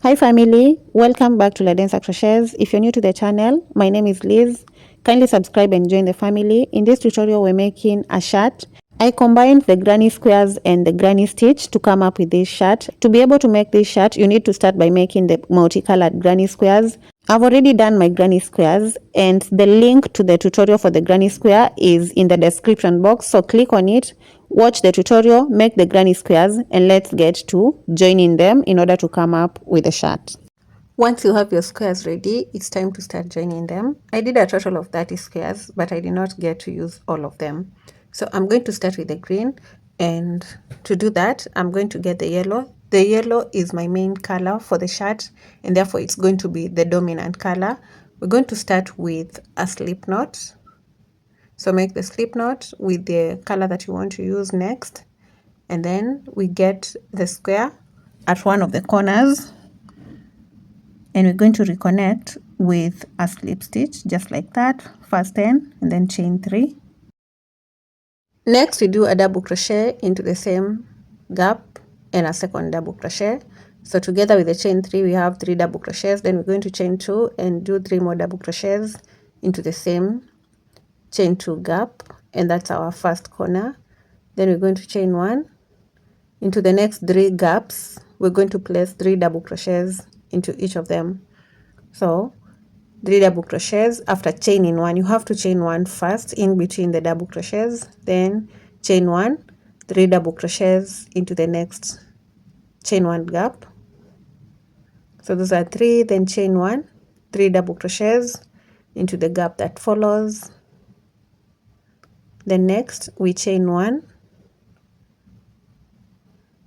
Hi family, welcome back to ladensercrochets. If you're new to the channel, my name is Liz. Kindly subscribe and join the family. In this tutorial, we're making a shirt. I combined the granny squares and the granny stitch to come up with this shirt. To be able to make this shirt, you need to start by making the multicolored granny squares. I've already done my granny squares, and the link to the tutorial for the granny square is in the description box, so click on it, watch the tutorial, make the granny squares, and let's get to joining them in order to come up with a shirt. Once you have your squares ready, it's time to start joining them. I did a total of 30 squares, but I did not get to use all of them. So I'm going to start with the green, and to do that, I'm going to get the yellow. The yellow is my main color for the shirt, and therefore it's going to be the dominant color. We're going to start with a slip knot. So make the slip knot with the color that you want to use next. And then we get the square at one of the corners, and we're going to reconnect with a slip stitch just like that. First 10 and then chain 3. Next we do a double crochet into the same gap and a second double crochet. So together with the chain 3 we have 3 double crochets. Then we're going to chain 2 and do 3 more double crochets into the same chain 2 gap, and that's our first corner. Then we're going to chain 1 into the next 3 gaps. We're going to place 3 double crochets into each of them. So 3 double crochets after chaining 1. You have to chain 1 first in between the double crochets, then chain 1, 3 double crochets into the next chain 1 gap. So those are 3, then chain 1, 3 double crochets into the gap that follows. Then next we chain 1,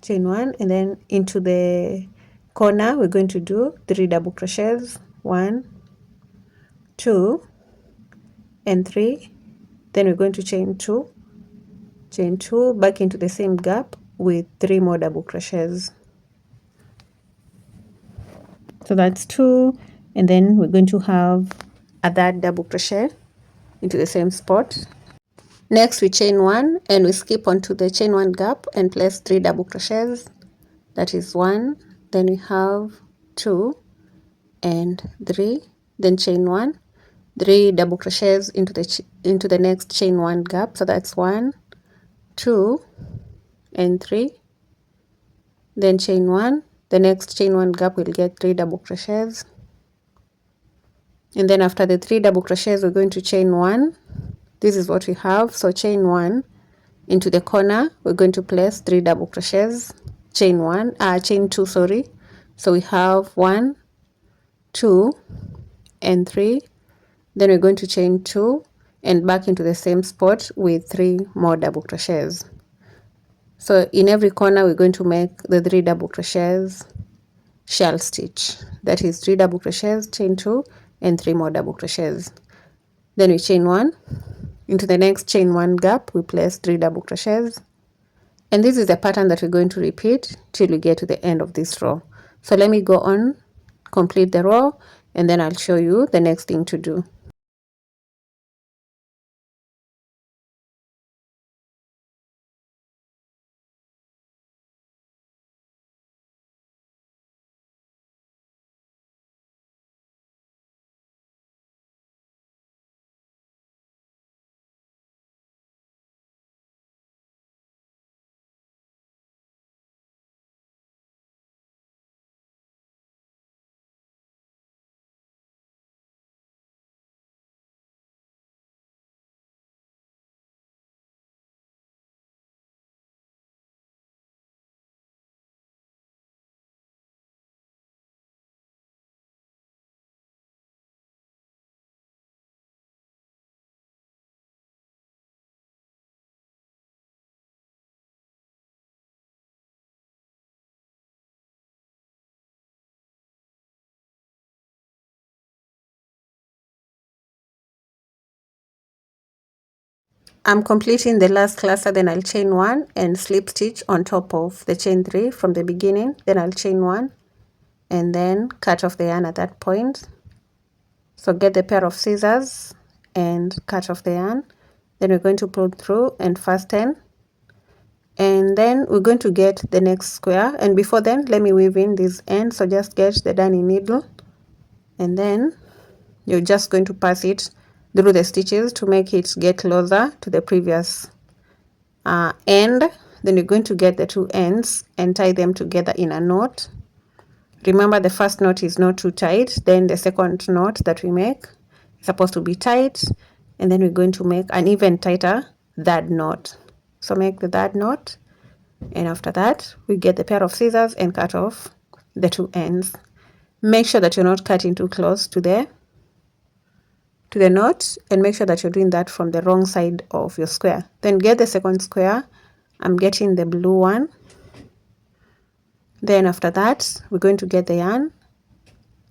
and then into the corner we're going to do 3 double crochets, 1, 2 and 3. Then we're going to chain 2, back into the same gap with 3 more double crochets. So that's 2, and then we're going to have a third double crochet into the same spot. Next we chain 1 and we skip onto the chain 1 gap and place 3 double crochets. That is 1, then we have 2 and 3, then chain 1, 3 double crochets into the next chain 1 gap. So that's 1, 2 and 3, then chain 1. The next chain 1 gap will get 3 double crochets, and then after the 3 double crochets we're going to chain 1. This is what we have. So chain 1 into the corner, we're going to place 3 double crochets, chain 2, sorry. So we have 1, 2 and 3, then we're going to chain 2 and back into the same spot with 3 more double crochets. So in every corner we're going to make the 3 double crochets shell stitch. That is 3 double crochets, chain 2 and 3 more double crochets. Then we chain 1 into the next chain 1 gap, we place 3 double crochets, and this is the pattern that we're going to repeat till we get to the end of this row. So let me go on, complete the row, and then I'll show you the next thing to do. I'm completing the last cluster, then I'll chain 1 and slip stitch on top of the chain 3 from the beginning. Then I'll chain 1 and then cut off the yarn at that point. So get the pair of scissors and cut off the yarn. Then we're going to pull through and fasten and then we're going to get the next square. And before then, let me weave in this end. So just get the darning needle, and then you're just going to pass it through the stitches to make it get closer to the previous end. Then you're going to get the two ends and tie them together in a knot. Remember, the first knot is not too tight, then the second knot that we make is supposed to be tight, and then we're going to make an even tighter third knot. So make the third knot, and after that we get the pair of scissors and cut off the two ends. Make sure that you're not cutting too close to the knot, and make sure that you're doing that from the wrong side of your square. Then get the second square. I'm getting the blue one. Then after that, we're going to get the yarn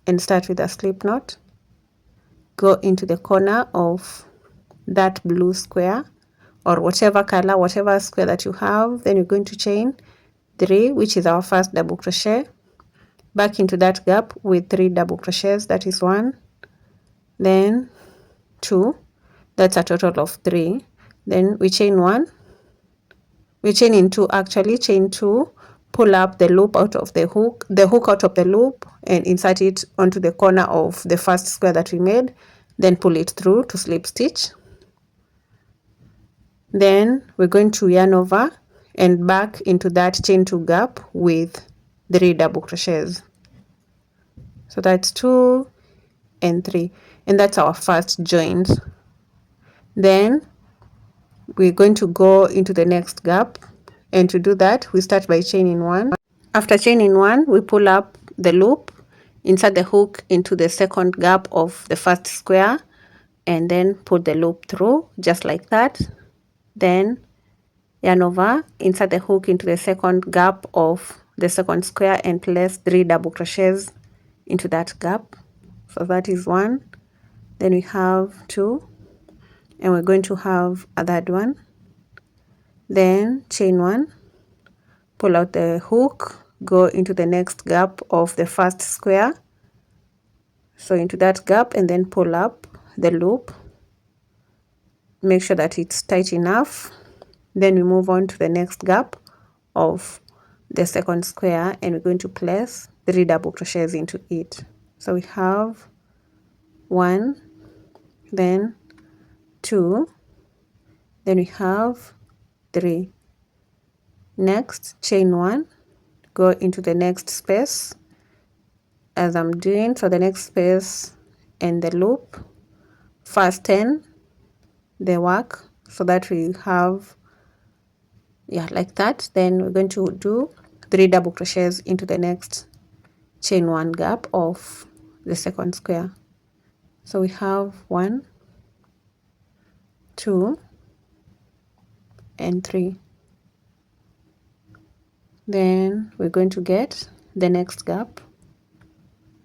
and start with a slip knot. Go into the corner of that blue square, or whatever color, whatever square that you have. Then you're going to chain 3, which is our first double crochet, back into that gap with 3 double crochets. That is 1, then 2. That's a total of 3. Then we chain 1. We chain in 2 actually. Chain 2. Pull up the loop out of the hook out of the loop, and insert it onto the corner of the first square that we made. Then pull it through to slip stitch. Then we're going to yarn over and back into that chain 2 gap with 3 double crochets. So that's 2 and 3, and that's our first joint. Then we're going to go into the next gap, and to do that we start by chaining 1. After chaining 1, we pull up the loop, insert the hook into the second gap of the first square, and then put the loop through just like that. Then yarn over, insert the hook into the second gap of the second square, and place 3 double crochets into that gap. So that is 1. Then we have 2, and we're going to have a third one. Then chain 1, pull out the hook, go into the next gap of the first square, so into that gap, and then pull up the loop. Make sure that it's tight enough. Then we move on to the next gap of the second square, and we're going to place 3 double crochets into it. So we have 1, then 2, then we have 3. Next, chain 1, go into the next space as I'm doing. So the next space and the loop, fasten the work so that we have, like that. Then we're going to do 3 double crochets into the next chain 1 gap of the second square. So we have 1, 2, and 3. Then we're going to get the next gap,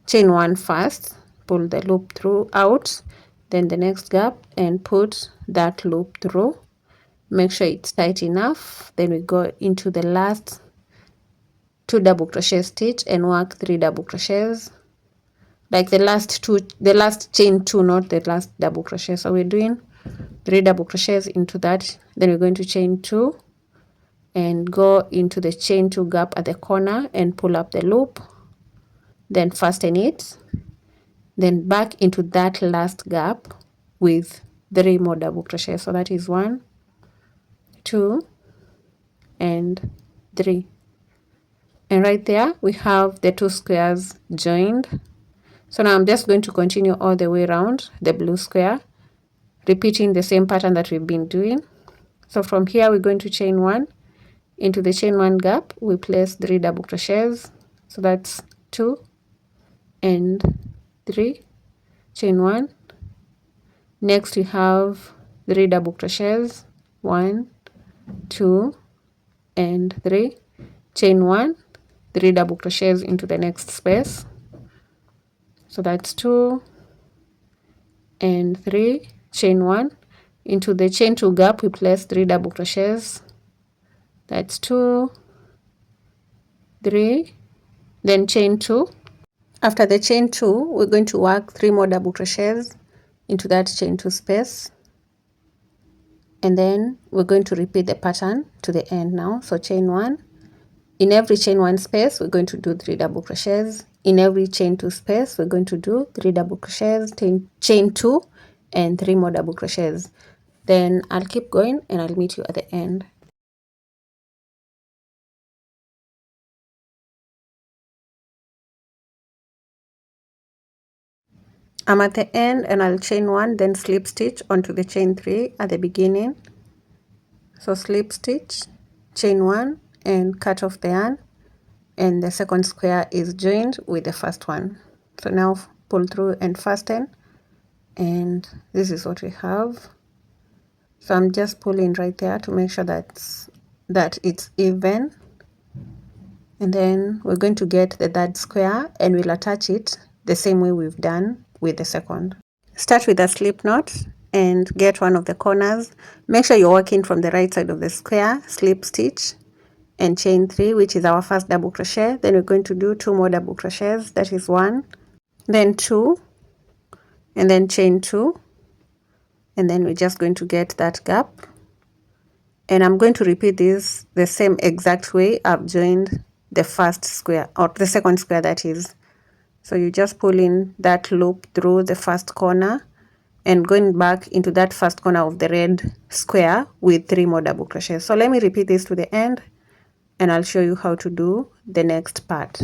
chain 1 first, pull the loop through out, then the next gap, and put that loop through. Make sure it's tight enough. Then we go into the last 2 double crochet stitch and work 3 double crochets, like the last chain 2, not the last double crochet. So we're doing 3 double crochets into that. Then we're going to chain 2 and go into the chain 2 gap at the corner and pull up the loop, then fasten it, then back into that last gap with 3 more double crochets. So that is 1, 2, and 3. And right there we have the 2 squares joined. So now I'm just going to continue all the way around the blue square, repeating the same pattern that we've been doing. So from here we're going to chain 1, into the chain 1 gap we place 3 double crochets. So that's 2 and 3, chain 1. Next we have 3 double crochets, 1, 2, and 3, chain 1, 3 double crochets into the next space. So that's 2 and 3, chain 1. Into the chain 2 gap we place 3 double crochets. That's 2, 3, then chain 2. After the chain 2, we're going to work 3 more double crochets into that chain 2 space. and then we're going to repeat the pattern to the end now. So chain 1, in every chain 1 space we're going to do 3 double crochets. In every chain 2 space we're going to do 3 double crochets, chain 2 and 3 more double crochets. Then I'll keep going and I'll meet you at the end. I'm at the end and I'll chain 1, then slip stitch onto the chain 3 at the beginning. So slip stitch, chain 1 and cut off the yarn, and the second square is joined with the first one. So now pull through and fasten, and this is what we have. So I'm just pulling right there to make sure that it's even, and then we're going to get the third square and we'll attach it the same way we've done with the second. Start with a slip knot and get one of the corners. Make sure you're working from the right side of the square. Slip stitch and chain 3, which is our first double crochet. Then we're going to do 2 more double crochets. That is 1, then 2, and then chain 2, and then we're just going to get that gap. And I'm going to repeat this the same exact way I've joined the first square, or the second square, that is. So you just pull in that loop through the first corner and going back into that first corner of the red square with 3 more double crochets. So let me repeat this to the end and I'll show you how to do the next part.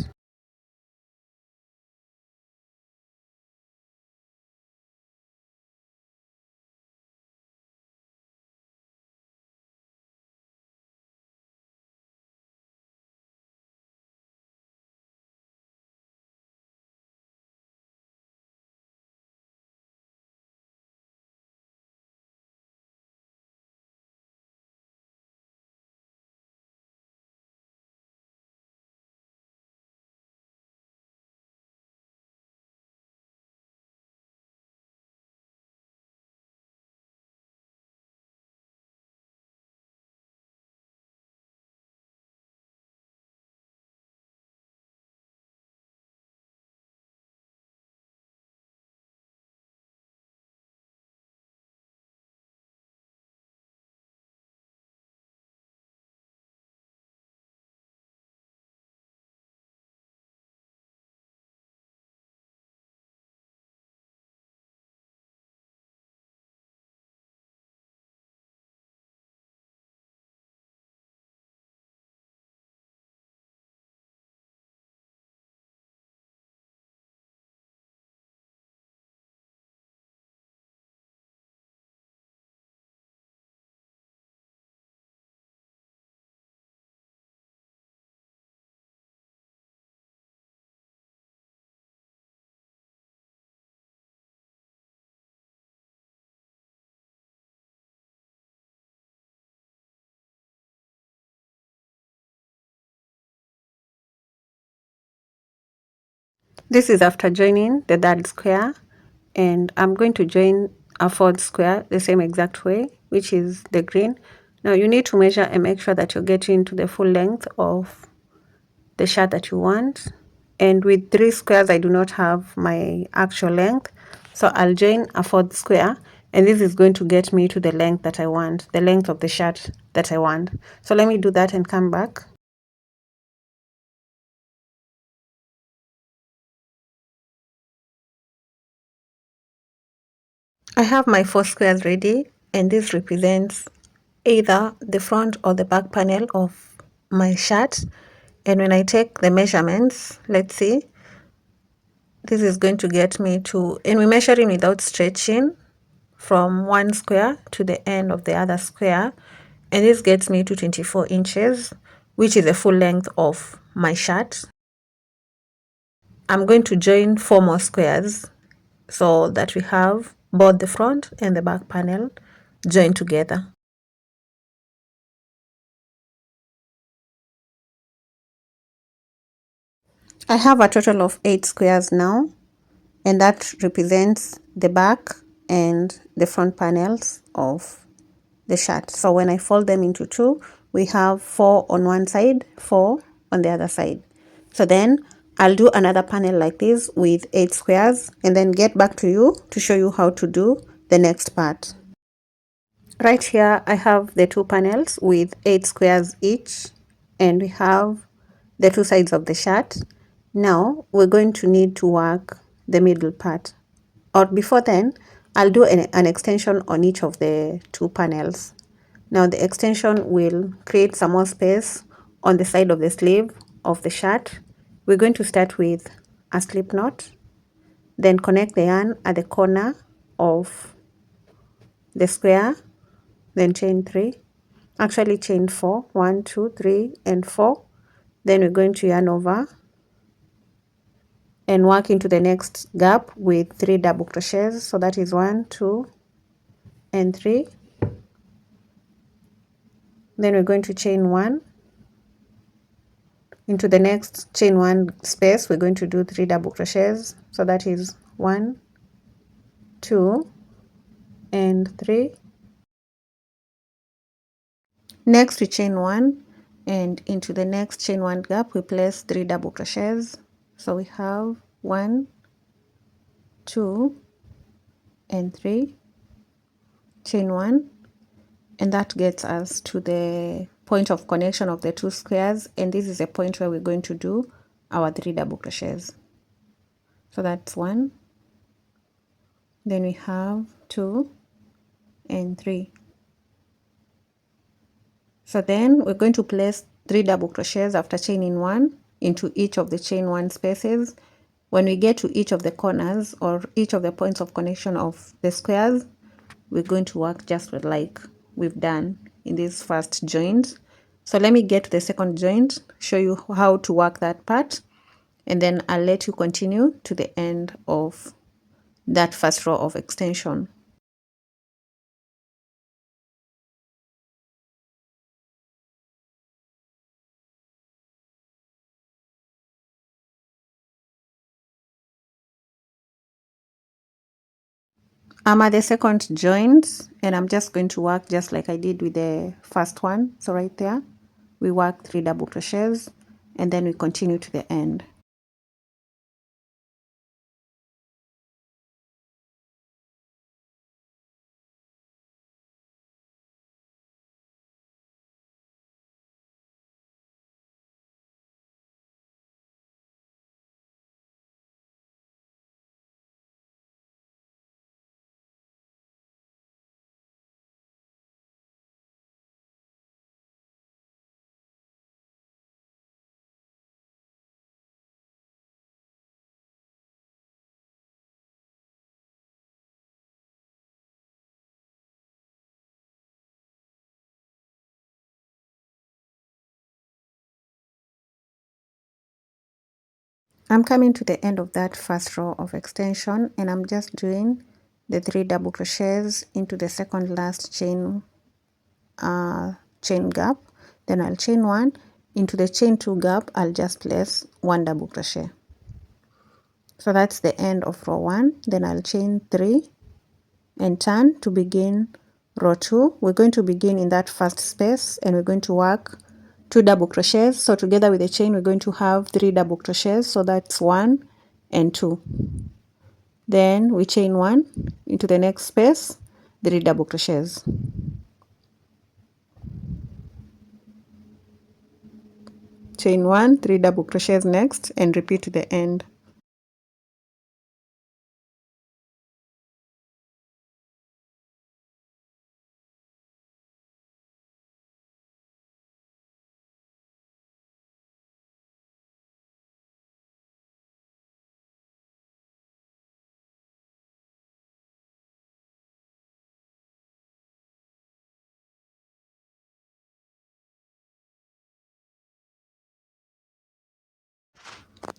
This is after joining the third square, and I'm going to join a fourth square the same exact way, which is the green. Now you need to measure and make sure that you're getting to the full length of the shirt that you want. And with 3 squares I do not have my actual length, so I'll join a fourth square, and this is going to get me to the length that I want, the length of the shirt that I want. So let me do that and come back. I have my 4 squares ready, and this represents either the front or the back panel of my shirt. And when I take the measurements, let's see, this is going to get me to, and we're measuring without stretching, from one square to the end of the other square, and this gets me to 24 inches, which is the full length of my shirt. I'm going to join 4 more squares so that we have both the front and the back panel joined together. I have a total of 8 squares now, and that represents the back and the front panels of the shirt. So when I fold them into 2, we have 4 on one side, 4 on the other side. So then I'll do another panel like this with 8 squares and then get back to you to show you how to do the next part. Right here I have the two panels with 8 squares each, and we have the two sides of the shirt. Now we're going to need to work the middle part, or before then I'll do an extension on each of the two panels. Now the extension will create some more space on the side of the sleeve of the shirt. We're going to start with a slip knot, then connect the yarn at the corner of the square, then chain 3, actually chain 4, 1, 2, 3 and 4. Then we're going to yarn over and work into the next gap with 3 double crochets. So that is 1, 2 and 3. Then we're going to chain 1 into the next chain 1 space. We're going to do 3 double crochets. So that is 1, 2 and 3. Next we chain 1, and into the next chain 1 gap we place 3 double crochets. So we have 1, 2 and 3, chain 1, and that gets us to the point of connection of the two squares, and this is a point where we're going to do our 3 double crochets. So that's 1, then we have 2 and 3. So then we're going to place 3 double crochets after chaining 1 into each of the chain 1 spaces. When we get to each of the corners or each of the points of connection of the squares, we're going to work just like we've done in this first joint. So let me get to the second joint, show you how to work that part, and then I'll let you continue to the end of that first row of extension. I'm at the second joint, and I'm just going to work just like I did with the first one. So right there we work 3 double crochets, and then we continue to the end. I'm coming to the end of that first row of extension, and I'm just doing the 3 double crochets into the second last chain gap. Then I'll chain 1 into the chain 2 gap. I'll just place 1 double crochet. So that's the end of row 1. Then I'll chain 3 and turn to begin row 2. We're going to begin in that first space, and we're going to work 2 double crochets. So together with the chain we're going to have 3 double crochets. So that's 1 and 2. Then we chain 1 into the next space, 3 double crochets. Chain 1, 3 double crochets next, and repeat to the end.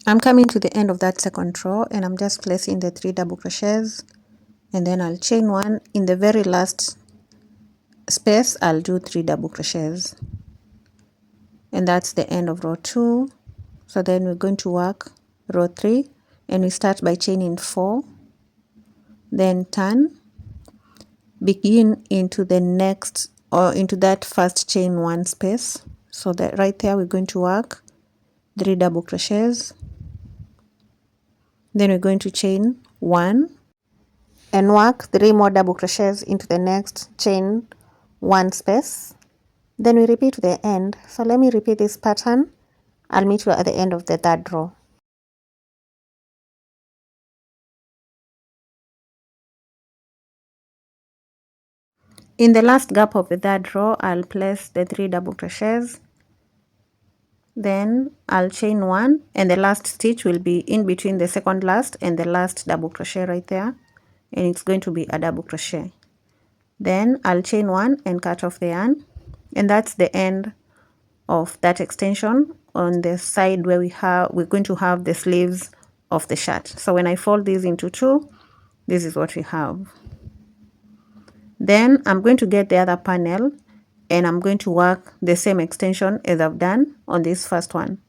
I'm coming to the end of that second row, and I'm just placing the 3 double crochets, and then I'll chain 1 in the very last space. I'll do 3 double crochets, and that's the end of row 2. So then we're going to work row 3, and we start by chaining 4, then turn, begin into the next or into that first chain 1 space. So that right there we're going to work 3 double crochets, then we're going to chain 1 and work 3 more double crochets into the next chain 1 space, then we repeat to the end. So let me repeat this pattern. I'll meet you at the end of the third row. In the last gap of the third row, I'll place the 3 double crochets, then I'll chain 1, and the last stitch will be in between the second last and the last double crochet right there, and it's going to be a double crochet. Then I'll chain 1 and cut off the yarn, and that's the end of that extension on the side where we're going to have the sleeves of the shirt. So when I fold these into 2, this is what we have. Then I'm going to get the other panel and I'm going to work the same extension as I've done on this first one.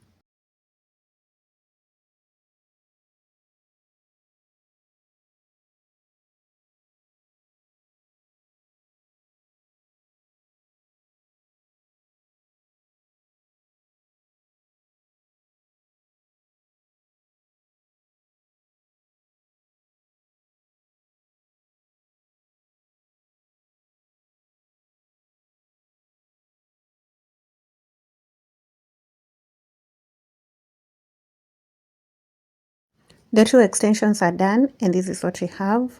The 2 extensions are done and this is what we have.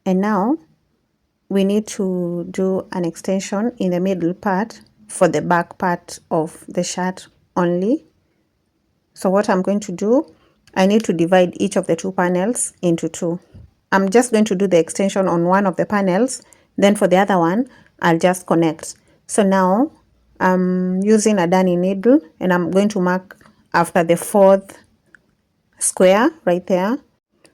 And now we need to do an extension in the middle part for the back part of the shirt only. So what I'm going to do, I need to divide each of the 2 panels into 2. I'm just going to do the extension on one of the panels, then for the other one, I'll just connect. So now I'm using a darning needle and I'm going to mark after the 4th square right there.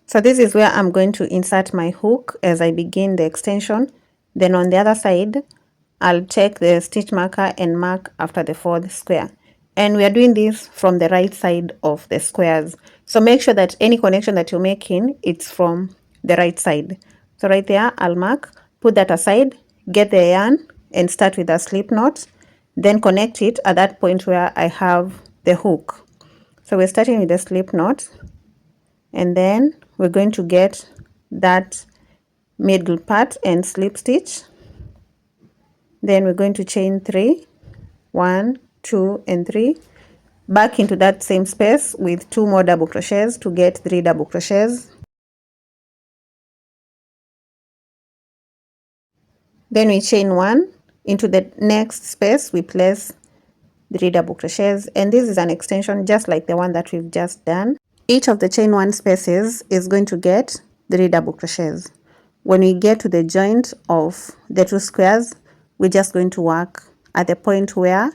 So this is where I'm going to insert my hook as I begin the extension. Then on the other side, I'll take the stitch marker and mark after the 4th square. And we are doing this from the right side of the squares. So make sure that any connection that you're making, it's from the right side. So right there, I'll mark, put that aside, get the yarn and start with a slip knot. Then connect it at that point where I have the hook. So we're starting with the slip knot. And then we're going to get that middle part and slip stitch. Then we're going to chain 3, 1, 2 and 3, back into that same space with 2 more double crochets to get 3 double crochets. Then we chain 1 into the next space, we place 3 double crochets, and this is an extension just like the one that we've just done. Each of the chain 1 spaces is going to get 3 double crochets. When we get to the joint of the 2 squares, we're just going to work at the point where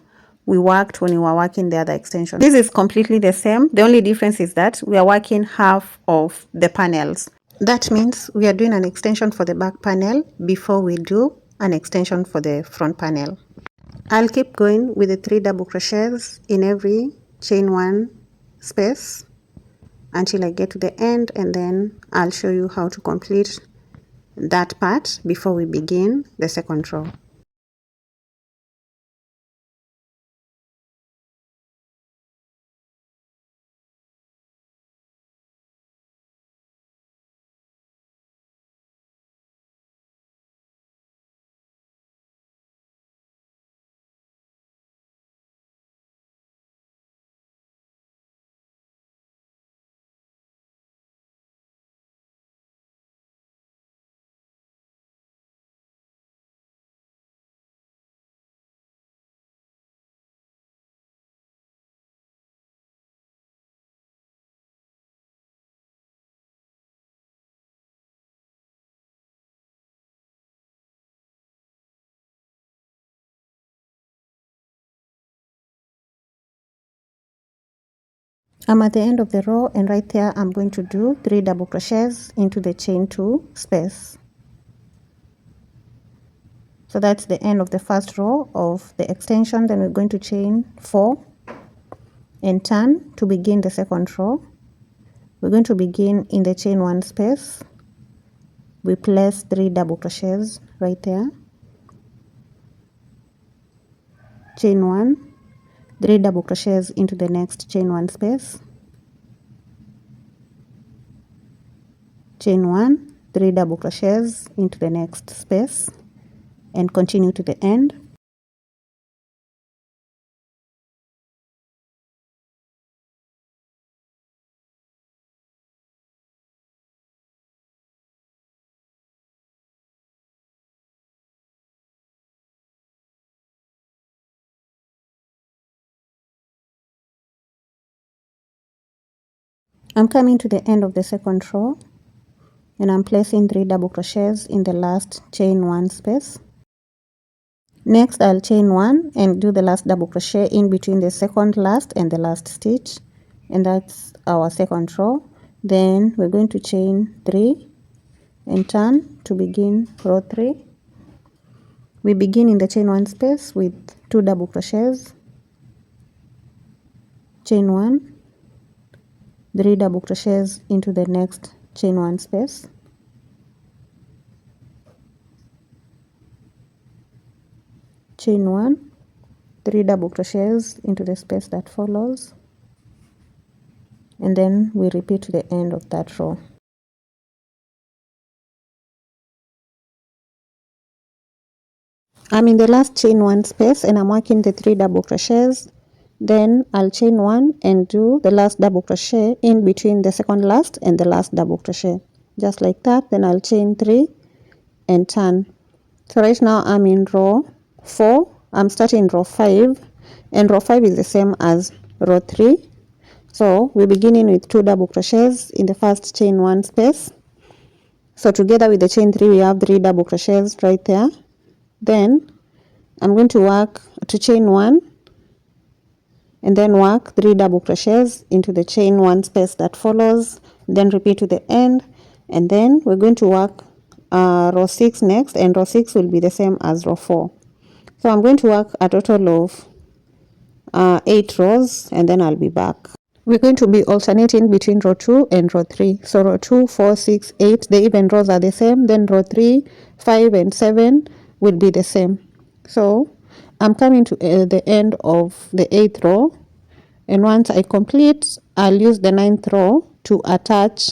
we worked when we were working the other extension. This is completely the same. The only difference is that we are working half of the panels. That means we are doing an extension for the back panel before we do an extension for the front panel. I'll keep going with the 3 double crochets in every chain 1 space until I get to the end, and then I'll show you how to complete that part before we begin the second row. I'm at the end of the row, and right there I'm going to do 3 double crochets into the chain 2 space. So that's the end of the first row of the extension. Then we're going to chain 4 and turn to begin the second row. We're going to begin in the chain 1 space. We place 3 double crochets right there. Chain 1, 3 double crochets into the next chain 1 space. Chain 1, 3 double crochets into the next space. and continue to the end. I'm coming to the end of the second row, and I'm placing 3 double crochets in the last chain 1 space. Next, I'll chain 1 and do the last double crochet in between the second last and the last stitch, and that's our second row. Then we're going to chain 3 and turn to begin row 3. We begin in the chain 1 space with 2 double crochets, chain 1, 3 double crochets into the next chain 1 space, chain 1, 3 double crochets into the space that follows, and then we repeat to the end of that row. I'm in the last chain 1 space and I'm working the 3 double crochets. Then I'll chain 1 and do the last double crochet in between the second last and the last double crochet, just like that. Then I'll chain 3 and turn. So right now I'm in row 4. I'm starting row 5, and row 5 is the same as row 3. So we're beginning with 2 double crochets in the first chain 1 space. So together with the chain 3 we have 3 double crochets right there. Then I'm going to work to chain 1 and then work 3 double crochets into the chain 1 space that follows, then repeat to the end, and then we're going to work row 6 next, and row 6 will be the same as row 4. So I'm going to work a total of 8 rows, and then I'll be back. We're going to be alternating between row 2 and row 3. So row 2, 4, 6, 8, the even rows are the same. Then row 3, 5, and 7 will be the same. So I'm coming to the end of the 8th row. And once I complete, I'll use the 9th row to attach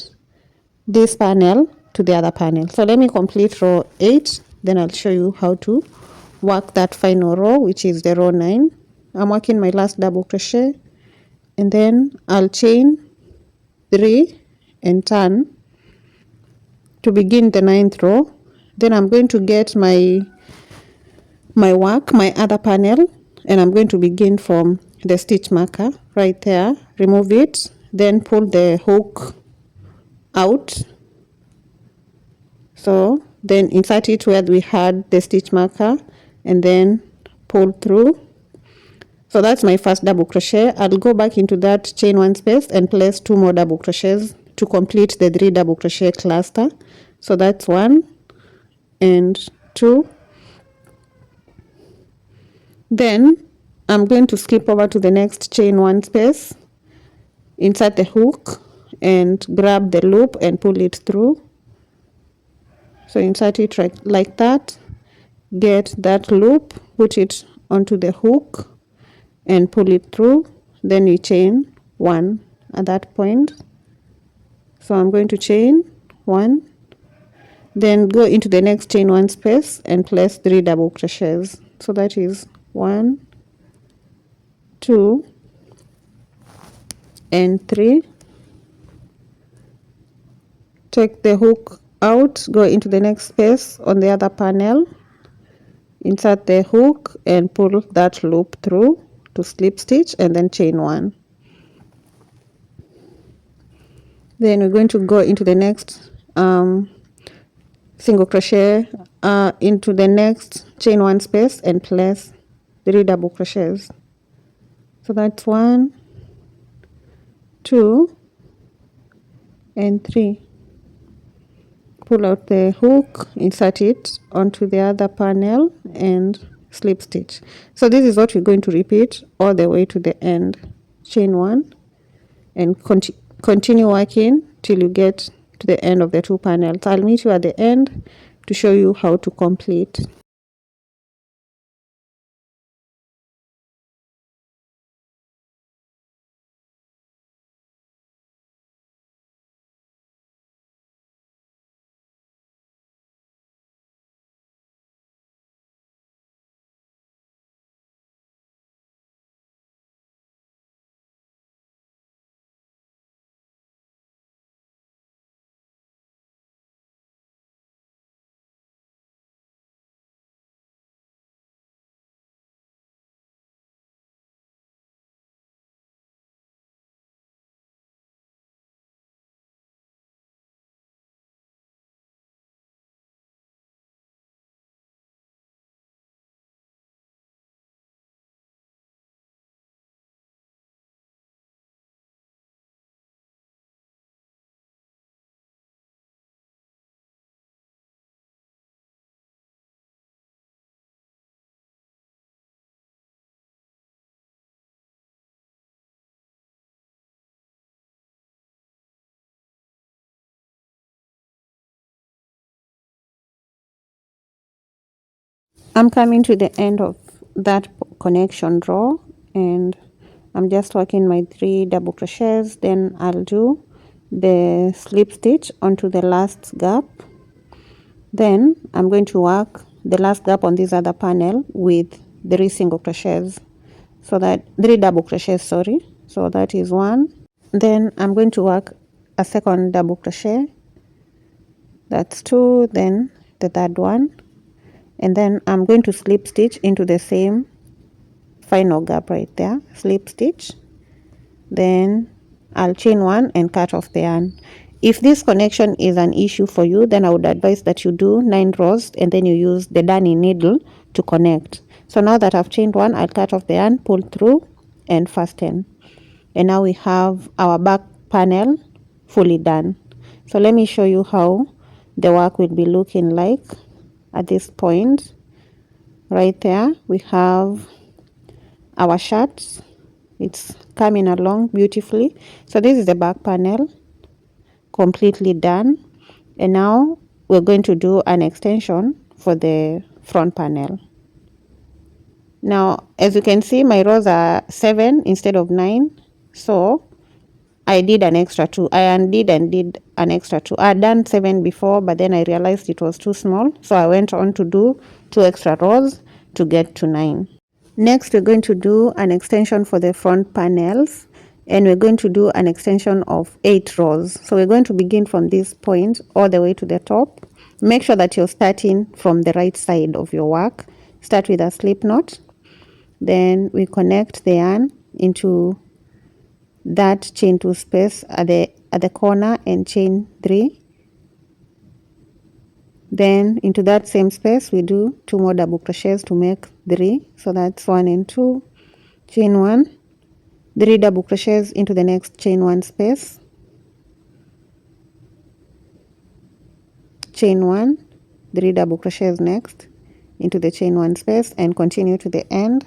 this panel to the other panel. So let me complete row 8. Then I'll show you how to work that final row, which is the row 9. I'm working my last double crochet, and then I'll chain 3 and turn to begin the 9th row. Then I'm going to get my other panel, and I'm going to begin from the stitch marker right there, remove it, then pull the hook out. So then insert it where we had the stitch marker and then pull through. So that's my first double crochet. I'll go back into that chain 1 space and place 2 more double crochets to complete the 3 double crochet cluster. So that's 1 and 2. Then I'm going to skip over to the next chain 1 space, insert the hook and grab the loop and pull it through. So insert it right like that, get that loop, put it onto the hook and pull it through. Then you chain 1 at that point. So I'm going to chain 1, then go into the next chain 1 space and place 3 double crochets. So that is 1, 2 and 3. Take the hook out, go into the next space on the other panel, insert the hook and pull that loop through to slip stitch, and then chain 1. Then we're going to go into the next single crochet into the next chain 1 space and place 3 double crochets. So that's 1, 2 and 3. Pull out the hook, insert it onto the other panel and slip stitch. So this is what we're going to repeat all the way to the end. Chain 1 and continue working till you get to the end of the 2 panels. I'll meet you at the end to show you how to complete. I'm coming to the end of that connection row, and I'm just working my 3 double crochets. Then I'll do the slip stitch onto the last gap. Then I'm going to work the last gap on this other panel with 3 single crochets, so that 3 double crochets, sorry. So that is 1. Then I'm going to work a second double crochet, that's 2, then the third one, and then I'm going to slip stitch into the same final gap right there, slip stitch. Then I'll chain 1 and cut off the yarn. If this connection is an issue for you, then I would advise that you do 9 rows and then you use the darning needle to connect. So now that I've chained 1, I'll cut off the yarn, pull through and fasten. And now we have our back panel fully done. So let me show you how the work will be looking like at this point. Right there we have our shirts. It's coming along beautifully. So this is the back panel completely done, and now we're going to do an extension for the front panel. Now as you can see, my rows are 7 instead of 9, so I did an extra 2. I undid and did an extra 2. I had done 7 before, but then I realized it was too small, so I went on to do 2 extra rows to get to 9. Next, we're going to do an extension for the front panels, and we're going to do an extension of 8 rows. So we're going to begin from this point all the way to the top. Make sure that you're starting from the right side of your work. Start with a slip knot. Then we connect the yarn into that chain 2 space at the corner and chain 3. Then into that same space we do 2 more double crochets to make 3. So that's 1 and 2, chain 1, 3 double crochets into the next chain 1 space, chain 1, 3 double crochets next into the chain 1 space, and continue to the end.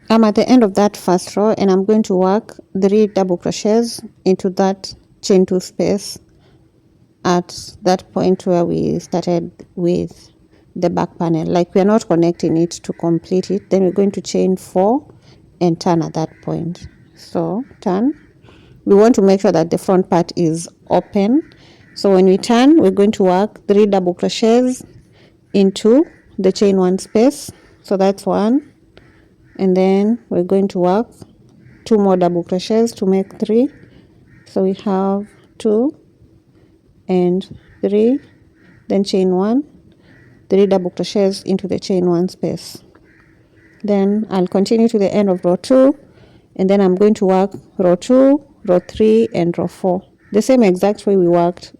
I'm at the end of that first row, and I'm going to work 3 double crochets into that chain 2 space at that point where we started with the back panel. Like, we are not connecting it to complete it. Then we're going to chain 4 and turn at that point. So turn. We want to make sure that the front part is open. So when we turn, we're going to work 3 double crochets into the chain 1 space. So that's 1. And then we're going to work 2 more double crochets to make 3. So we have 2 and 3, then chain 1, 3 double crochets into the chain 1 space. Then I'll continue to the end of row 2, and then I'm going to work row 2, row 3, and row 4, the same exact way we worked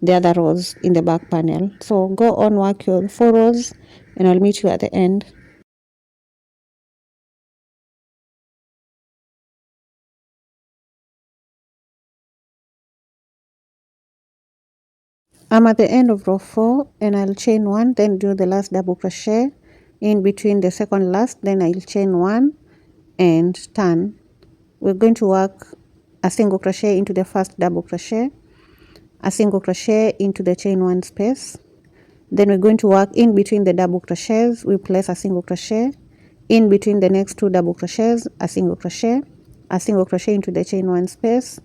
the other rows in the back panel. So go on, work your 4 rows, and I'll meet you at the end. I'm at the end of row 4, and I'll chain 1, then do the last double crochet in between the second last, then I'll chain 1 and turn. We're going to work a single crochet into the first double crochet, a single crochet into the chain 1 space. Then we're going to work in between the double crochets. We place a single crochet in between the next 2 double crochets, a single crochet into the chain 1 space,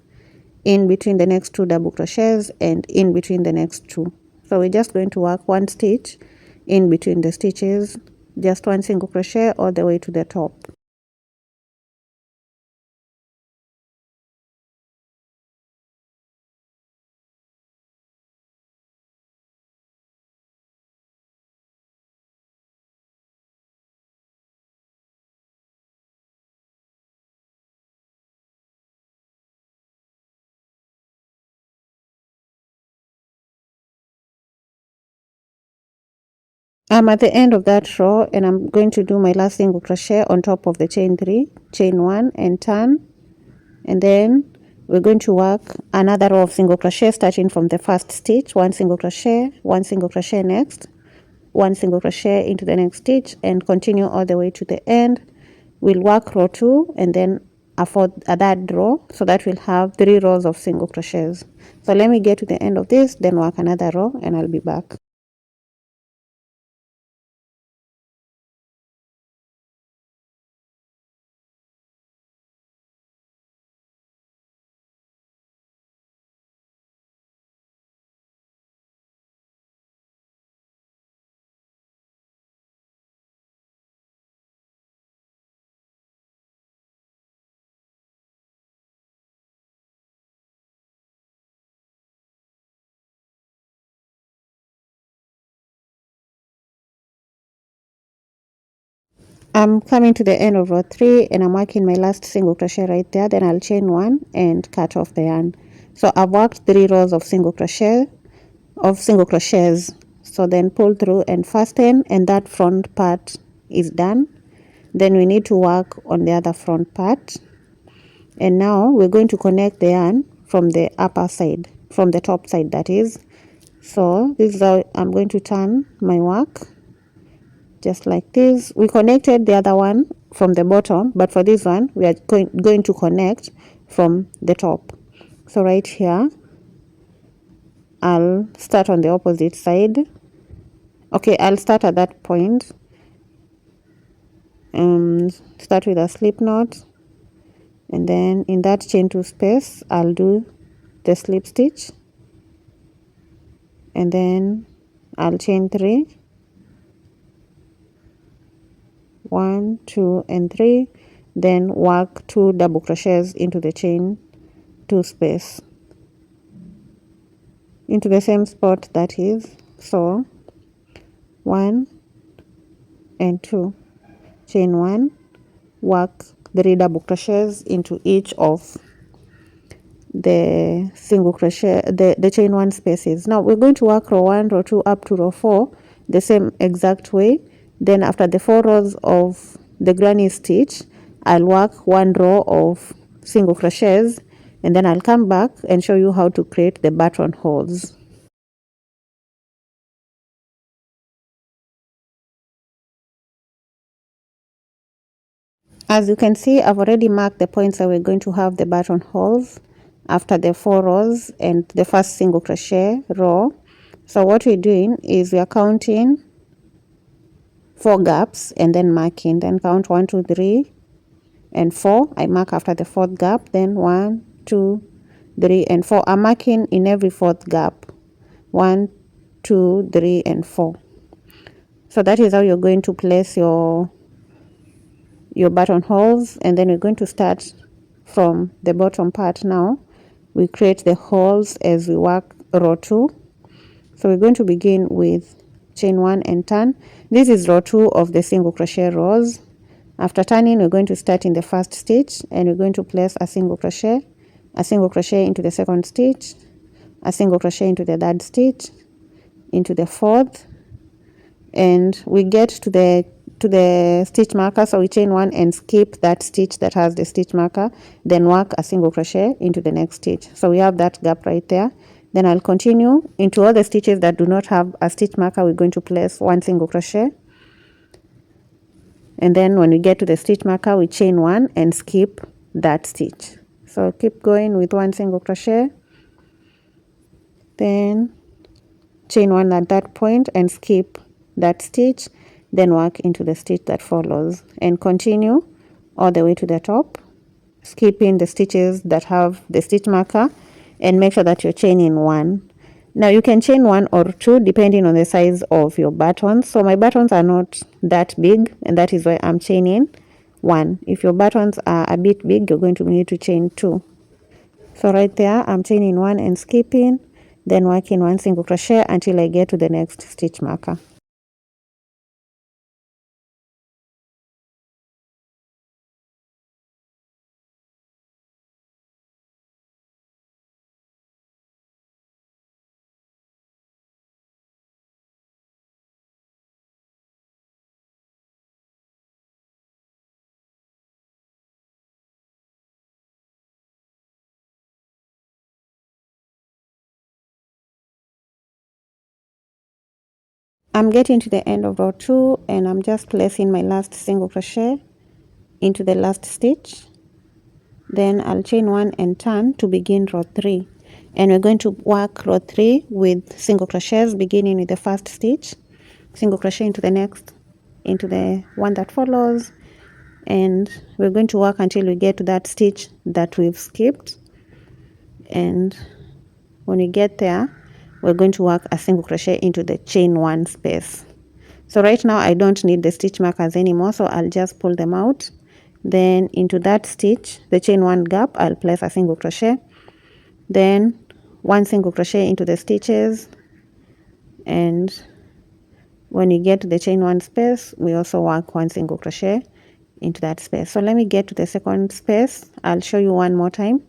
in between the next 2 double crochets, and in between the next 2. So we're just going to work 1 stitch in between the stitches, just one single crochet all the way to the top. I'm at the end of that row, and I'm going to do my last single crochet on top of the chain 3, chain 1 and turn, and then we're going to work another row of single crochet starting from the first stitch, one single crochet next, one single crochet into the next stitch, and continue all the way to the end. We'll work row 2 and then a third row, so that we'll have 3 rows of single crochets. So let me get to the end of this, then work another row, and I'll be back. I'm coming to the end of row 3 and I'm working my last single crochet right there. Then I'll chain 1 and cut off the yarn. So I've worked 3 rows of single crochet so then pull through and fasten, and that front part is done. Then we need to work on the other front part, and now we're going to connect the yarn from the upper side, from the top side, that is. So this is how I'm going to turn my work, just like this. We connected the other one from the bottom, but for this one we are going to connect from the top. So right here I'll start on the opposite side. Okay, I'll start at that point and start with a slip knot, and then in that chain 2 space I'll do the slip stitch, and then I'll chain 3, 1, 2 and 3, then work 2 double crochets into the chain 2 space into the same spot, that is. So 1 and 2, chain 1, work 3 double crochets into each of the single crochet, the chain 1 spaces. Now we're going to work row 1, row 2 up to row 4 the same exact way. Then after the 4 rows of the granny stitch, I'll work 1 row of single crochets, and then I'll come back and show you how to create the buttonholes. As you can see, I've already marked the points that we're going to have the buttonholes after the 4 rows and the first single crochet row. So what we're doing is we are counting 4 gaps and then marking, then count 1, 2, 3 and 4. I mark after the 4th gap, then 1, 2, 3 and 4. I'm marking in every 4th gap, 1, 2, 3 and 4. So that is how you're going to place your buttonholes, and then we're going to start from the bottom part. Now we create the holes as we work row 2. So we're going to begin with chain 1 and turn. This is row 2 of the single crochet rows. After turning, we're going to start in the first stitch, and we're going to place a single crochet into the second stitch, a single crochet into the third stitch, into the fourth, and we get to the stitch marker, so we chain 1 and skip that stitch that has the stitch marker, then work a single crochet into the next stitch. So we have that gap right there. Then I'll continue into all the stitches that do not have a stitch marker. We're going to place 1 single crochet, and then when we get to the stitch marker, we chain 1 and skip that stitch. So keep going with 1 single crochet, then chain 1 at that point and skip that stitch, then work into the stitch that follows, and continue all the way to the top, skipping the stitches that have the stitch marker, and make sure that you're chaining 1. Now you can chain 1 or 2 depending on the size of your buttons. So my buttons are not that big, and that is why I'm chaining 1. If your buttons are a bit big, you're going to need to chain 2. So right there I'm chaining 1 and skipping, then working 1 single crochet until I get to the next stitch marker. I'm getting to the end of row 2 and I'm just placing my last single crochet into the last stitch. Then I'll chain 1 and turn to begin row 3, and we're going to work row 3 with single crochets, beginning with the first stitch, single crochet into the next, into the one that follows, and we're going to work until we get to that stitch that we've skipped. And when we get there, we're going to work a single crochet into the chain 1 space. So right now I don't need the stitch markers anymore, so I'll just pull them out. Then into that stitch, the chain 1 gap, I'll place a single crochet, then 1 single crochet into the stitches, and when you get to the chain 1 space, we also work 1 single crochet into that space. So let me get to the second space. I'll show you one more time,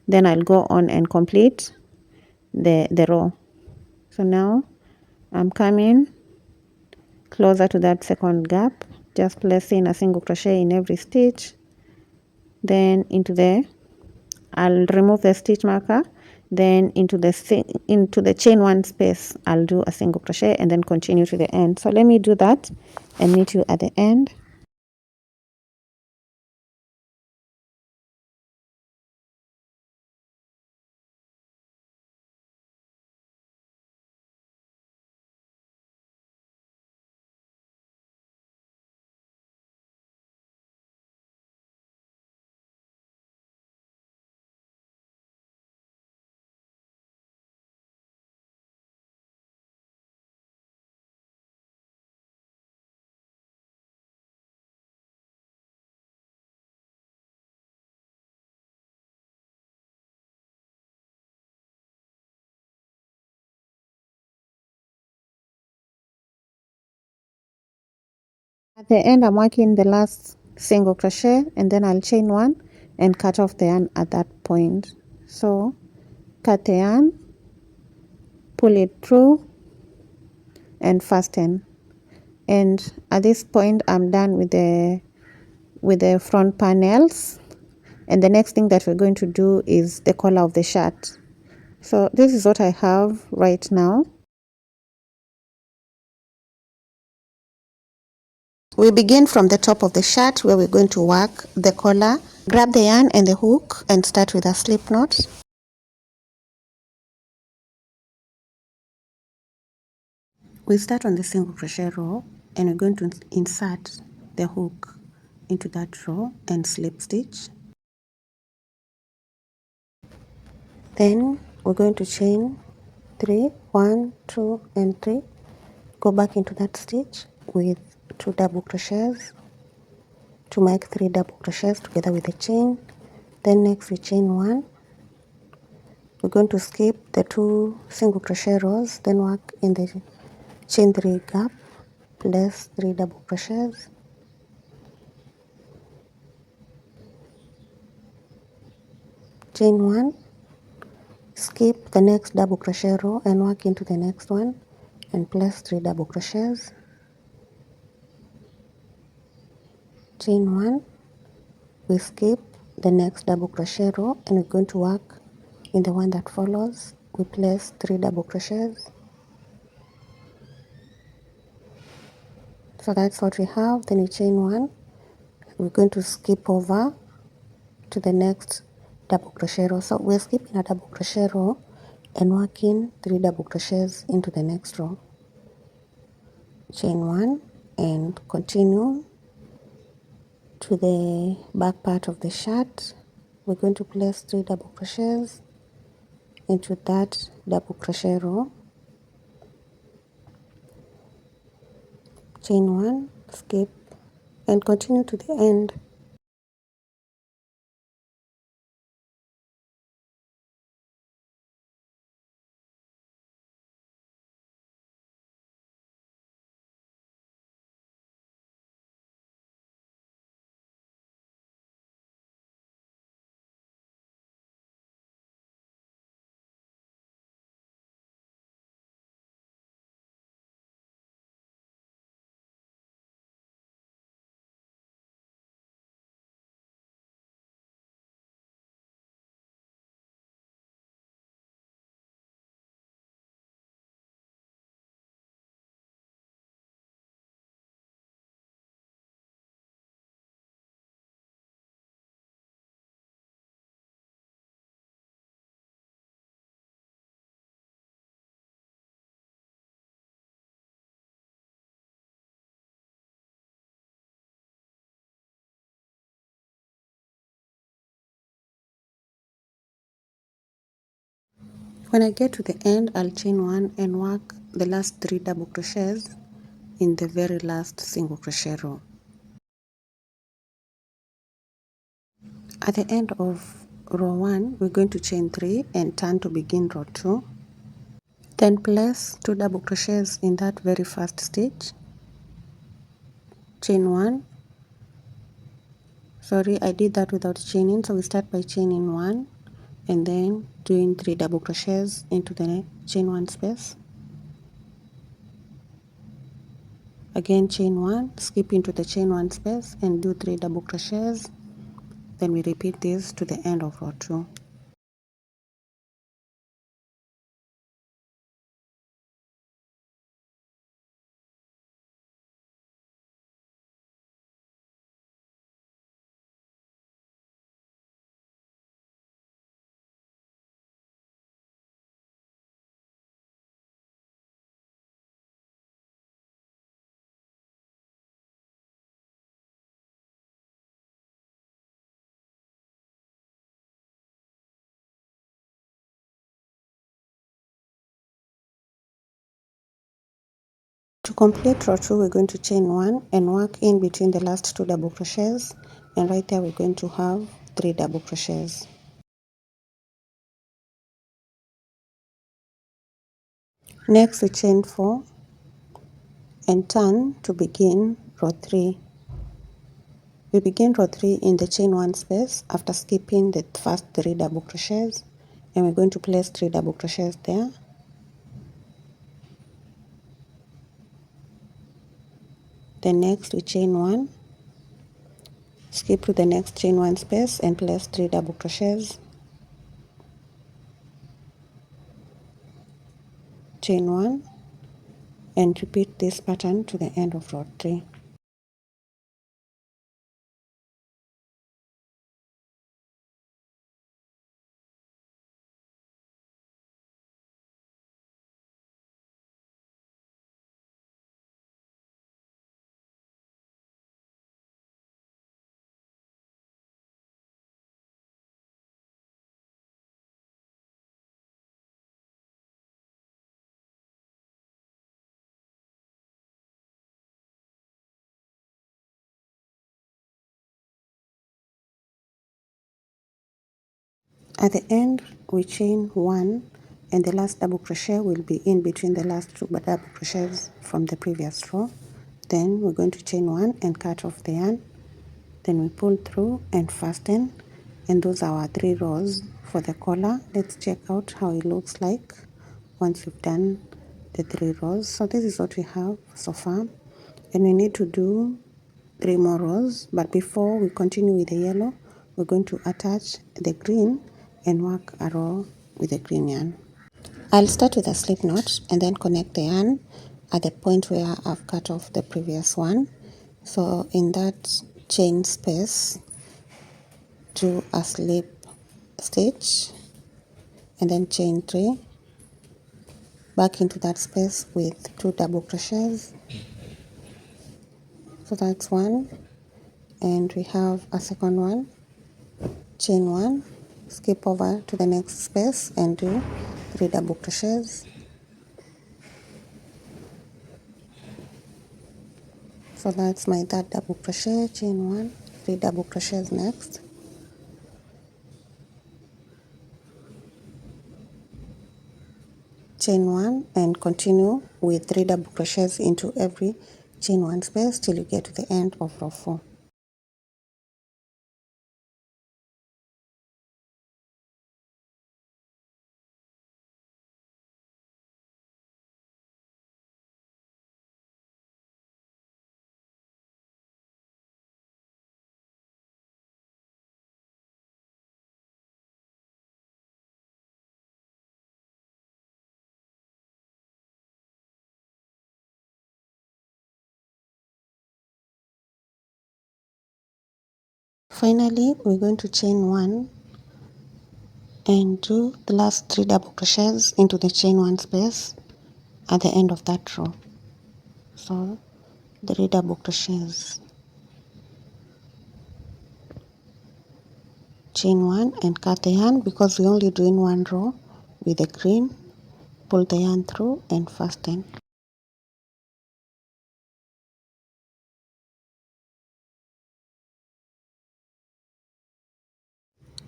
then I'll go on and complete the row. So now I'm coming closer to that second gap, just placing a single crochet in every stitch, then I'll remove the stitch marker, then into the chain 1 space I'll do a single crochet and then continue to the end. So let me do that and meet you at the end. At the end I'm working the last single crochet, and then I'll chain 1 and cut off the yarn at that point. So cut the yarn, pull it through and fasten. And at this point I'm done with the front panels, and the next thing that we're going to do is the collar of the shirt. So this is what I have right now. We begin from the top of the shirt where we're going to work the collar. Grab the yarn and the hook and start with a slip knot. We start on the single crochet row and we're going to insert the hook into that row and slip stitch. Then we're going to chain 3, 1, 2 and 3. Go back into that stitch with 2 double crochets to make 3 double crochets together with the chain. Then next we chain 1. We're going to skip the 2 single crochet rows, then work in the chain 3 gap, place 3 double crochets, chain 1, skip the next double crochet row and work into the next one and place 3 double crochets, chain 1, we skip the next double crochet row and we're going to work in the one that follows. We place 3 double crochets. So that's what we have. Then we chain 1. We're going to skip over to the next double crochet row. So we're skipping a double crochet row and working 3 double crochets into the next row. Chain 1 and continue to the back part of the shirt. We're going to place 3 double crochets into that double crochet row chain 1, skip, and continue to the end. When I get to the end, I'll chain 1 and work the last 3 double crochets in the very last single crochet row. At the end of row 1, we're going to chain 3 and turn to begin row 2. Then place 2 double crochets in that very first stitch. Chain 1. Sorry, I did that without chaining, so we start by chaining 1 and then doing 3 double crochets into the chain 1 space. Again chain 1, skip into the chain 1 space and do 3 double crochets. Then we repeat this to the end of row 2. To complete row 2, we're going to chain 1 and work in between the last 2 double crochets, and right there we're going to have 3 double crochets. Next we chain 4 and turn to begin row 3. We begin row 3 in the chain 1 space after skipping the first 3 double crochets, and we're going to place 3 double crochets there. Then next we chain 1, skip to the next chain 1 space and place 3 double crochets, chain 1, and repeat this pattern to the end of row 3. At the end, we chain 1 and the last double crochet will be in between the last 2 double crochets from the previous row. Then we're going to chain 1 and cut off the yarn. Then we pull through and fasten, and those are our 3 rows for the collar. Let's check out how it looks like once we've done the 3 rows. So this is what we have so far, and we need to do 3 more rows, but before we continue with the yellow, we're going to attach the green and work a row with the green yarn. I'll start with a slip knot and then connect the yarn at the point where I've cut off the previous one. So in that chain space, do a slip stitch and then chain 3 back into that space with 2 double crochets. So that's one, and we have a second one. Chain 1, skip over to the next space and do 3 double crochets, So that's my third double crochet, chain 1, 3 double crochets next, chain 1, and continue with 3 double crochets into every chain 1 space till you get to the end of row 4. Finally, we're going to chain 1 and do the last 3 double crochets into the chain 1 space at the end of that row. So 3 double crochets, chain 1 and cut the yarn because we're only doing 1 row with the green. Pull the yarn through and fasten.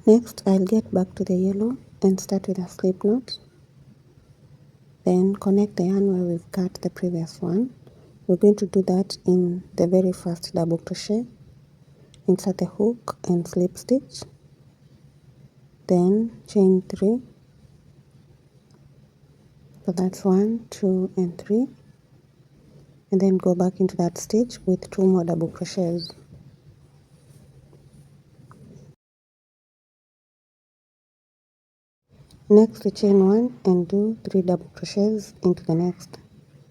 Next, I'll get back to the yellow and start with a slip knot. Then connect the yarn where we've cut the previous one. We're going to do that in the very first double crochet. Insert the hook and slip stitch. Then chain 3. So that's 1, 2, and 3. And then go back into that stitch with 2 more double crochets. Next, we chain 1 and do 3 double crochets into the next.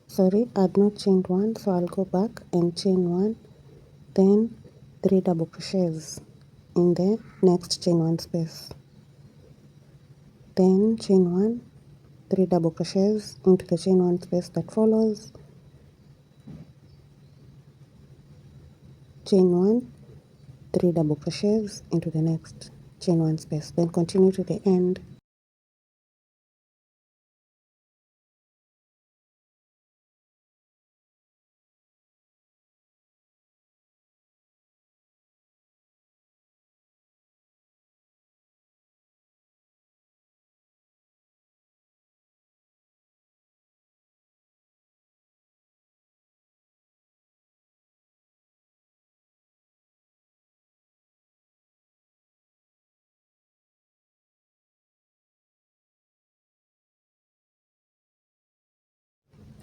Sorry, I'd not chained 1, so I'll go back and chain 1, then 3 double crochets in the next chain 1 space. Then chain 1, 3 double crochets into the chain 1 space that follows. Chain 1, 3 double crochets into the next chain 1 space. Then continue to the end.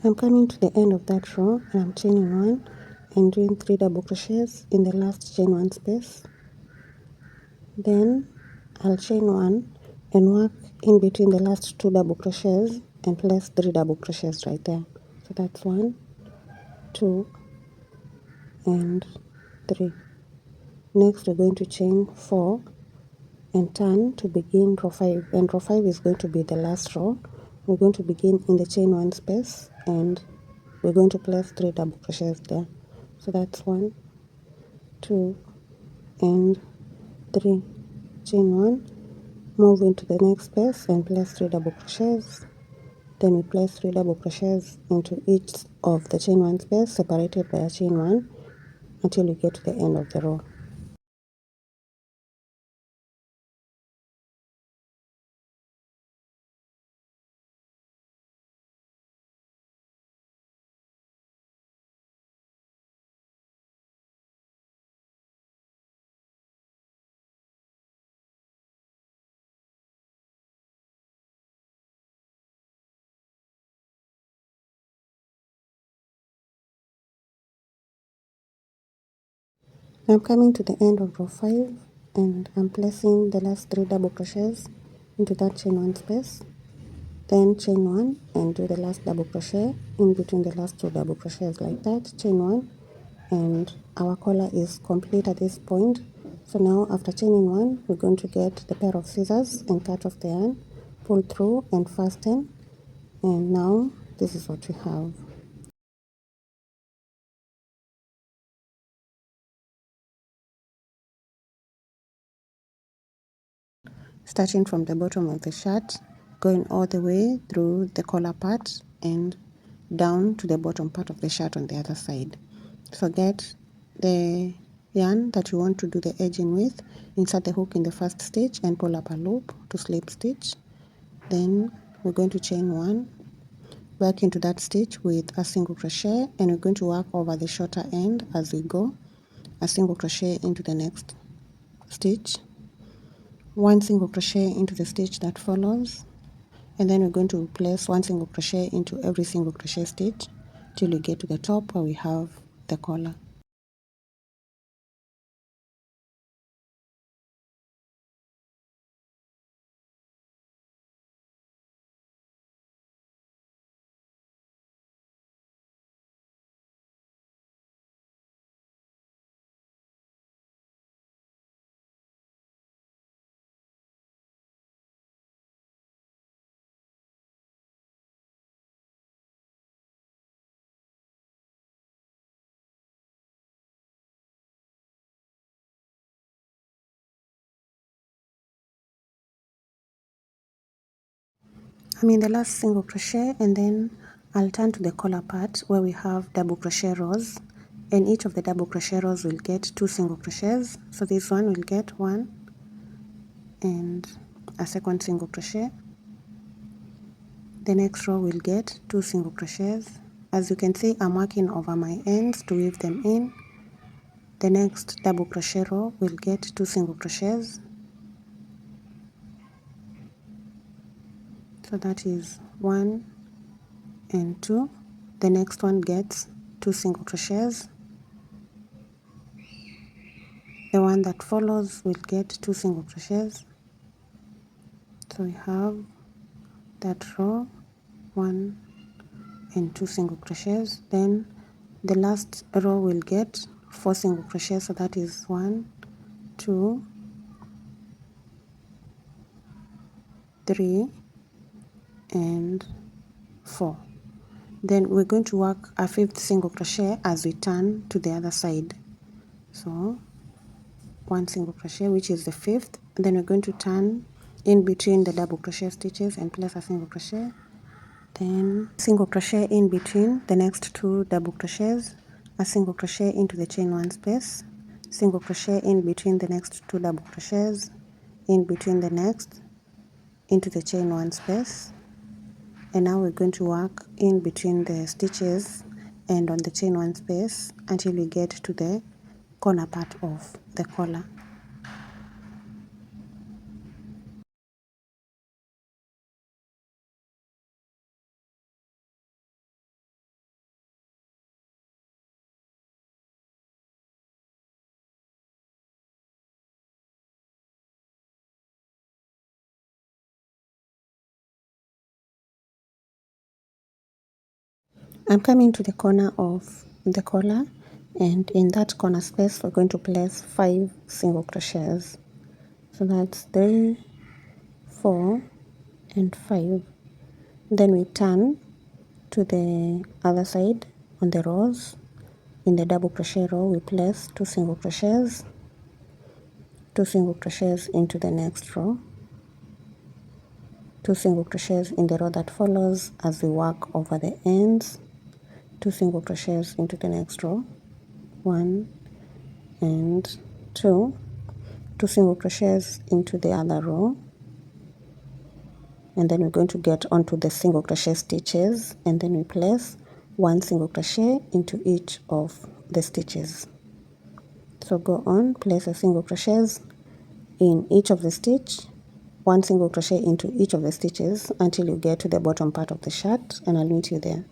I'm coming to the end of that row and I'm chaining 1 and doing 3 double crochets in the last chain 1 space. Then I'll chain 1 and work in between the last 2 double crochets and place 3 double crochets right there. So that's 1, 2, and 3. Next we're going to chain 4 and turn to begin row 5, and row 5 is going to be the last row. We're going to begin in the chain 1 space and we're going to place 3 double crochets there. So that's 1, 2, and 3. Chain 1, move into the next space and place 3 double crochets. Then we place 3 double crochets into each of the chain 1 space separated by a chain 1 until you get to the end of the row. I'm coming to the end of row 5 and I'm placing the last 3 double crochets into that chain 1 space. Then chain 1 and do the last double crochet in between the last 2 double crochets like that. Chain 1 and our collar is complete at this point. So now after chaining 1, we're going to get the pair of scissors and cut off the yarn, pull through and fasten, and now this is what we have. Starting from the bottom of the shirt, going all the way through the collar part and down to the bottom part of the shirt on the other side. So get the yarn that you want to do the edging with, insert the hook in the first stitch and pull up a loop to slip stitch. Then we're going to chain 1, work into that stitch with a single crochet, and we're going to work over the shorter end as we go. A single crochet into the next stitch, 1 single crochet into the stitch that follows, and then we're going to place 1 single crochet into every single crochet stitch till we get to the top where we have the collar. I'm in the last single crochet, and then I'll turn to the collar part where we have double crochet rows, and each of the double crochet rows will get 2 single crochets. So this one will get 1 and a second single crochet. The next row will get 2 single crochets. As you can see, I'm working over my ends to weave them in. The next double crochet row will get 2 single crochets. So that is 1 and 2. The next one gets 2 single crochets. The one that follows will get 2 single crochets. So we have that row, 1 and 2 single crochets. Then the last row will get 4 single crochets. So that is 1, 2, 3 and 4. Then we're going to work a 5th single crochet as we turn to the other side. So 1 single crochet, which is the 5th, and then we're going to turn in between the double crochet stitches and place a single crochet, then single crochet in between the next 2 double crochets, a single crochet into the chain 1 space, single crochet in between the next 2 double crochets, in between the next, into the chain 1 space. And now we're going to work in between the stitches and on the chain 1 space until we get to the corner part of the collar. I'm coming to the corner of the collar, and in that corner space we're going to place 5 single crochets. So that's 3, 4 and 5. Then we turn to the other side on the rows. In the double crochet row we place 2 single crochets, 2 single crochets into the next row, 2 single crochets in the row that follows as we work over the ends, 2 single crochets into the next row, 1 and 2, 2 single crochets into the other row, and then we're going to get onto the single crochet stitches, and then we place 1 single crochet into each of the stitches. So go on, place a single crochets in each of the stitch, 1 single crochet into each of the stitches until you get to the bottom part of the shirt, and I'll meet you there.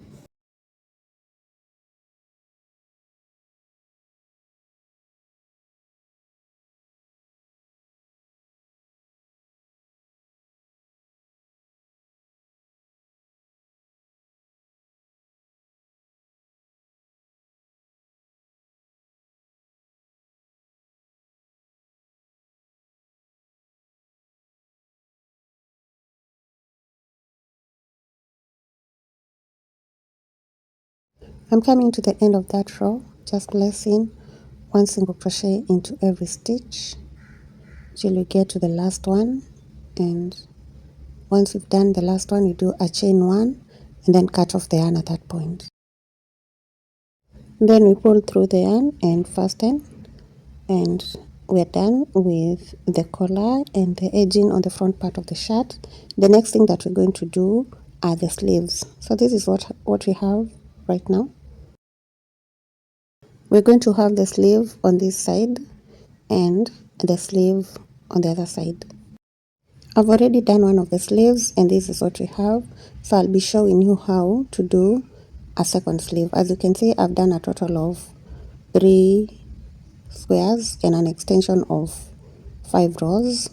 I'm coming to the end of that row, just placing 1 single crochet into every stitch till we get to the last one, and once you've done the last one you do a chain 1 and then cut off the yarn at that point. Then we pull through the yarn and fasten, and we're done with the collar and the edging on the front part of the shirt. The next thing that we're going to do are the sleeves. So this is what we have right now. We're going to have the sleeve on this side and the sleeve on the other side. I've already done one of the sleeves and this is what we have. So I'll be showing you how to do a second sleeve. As you can see, I've done a total of 3 squares and an extension of 5 rows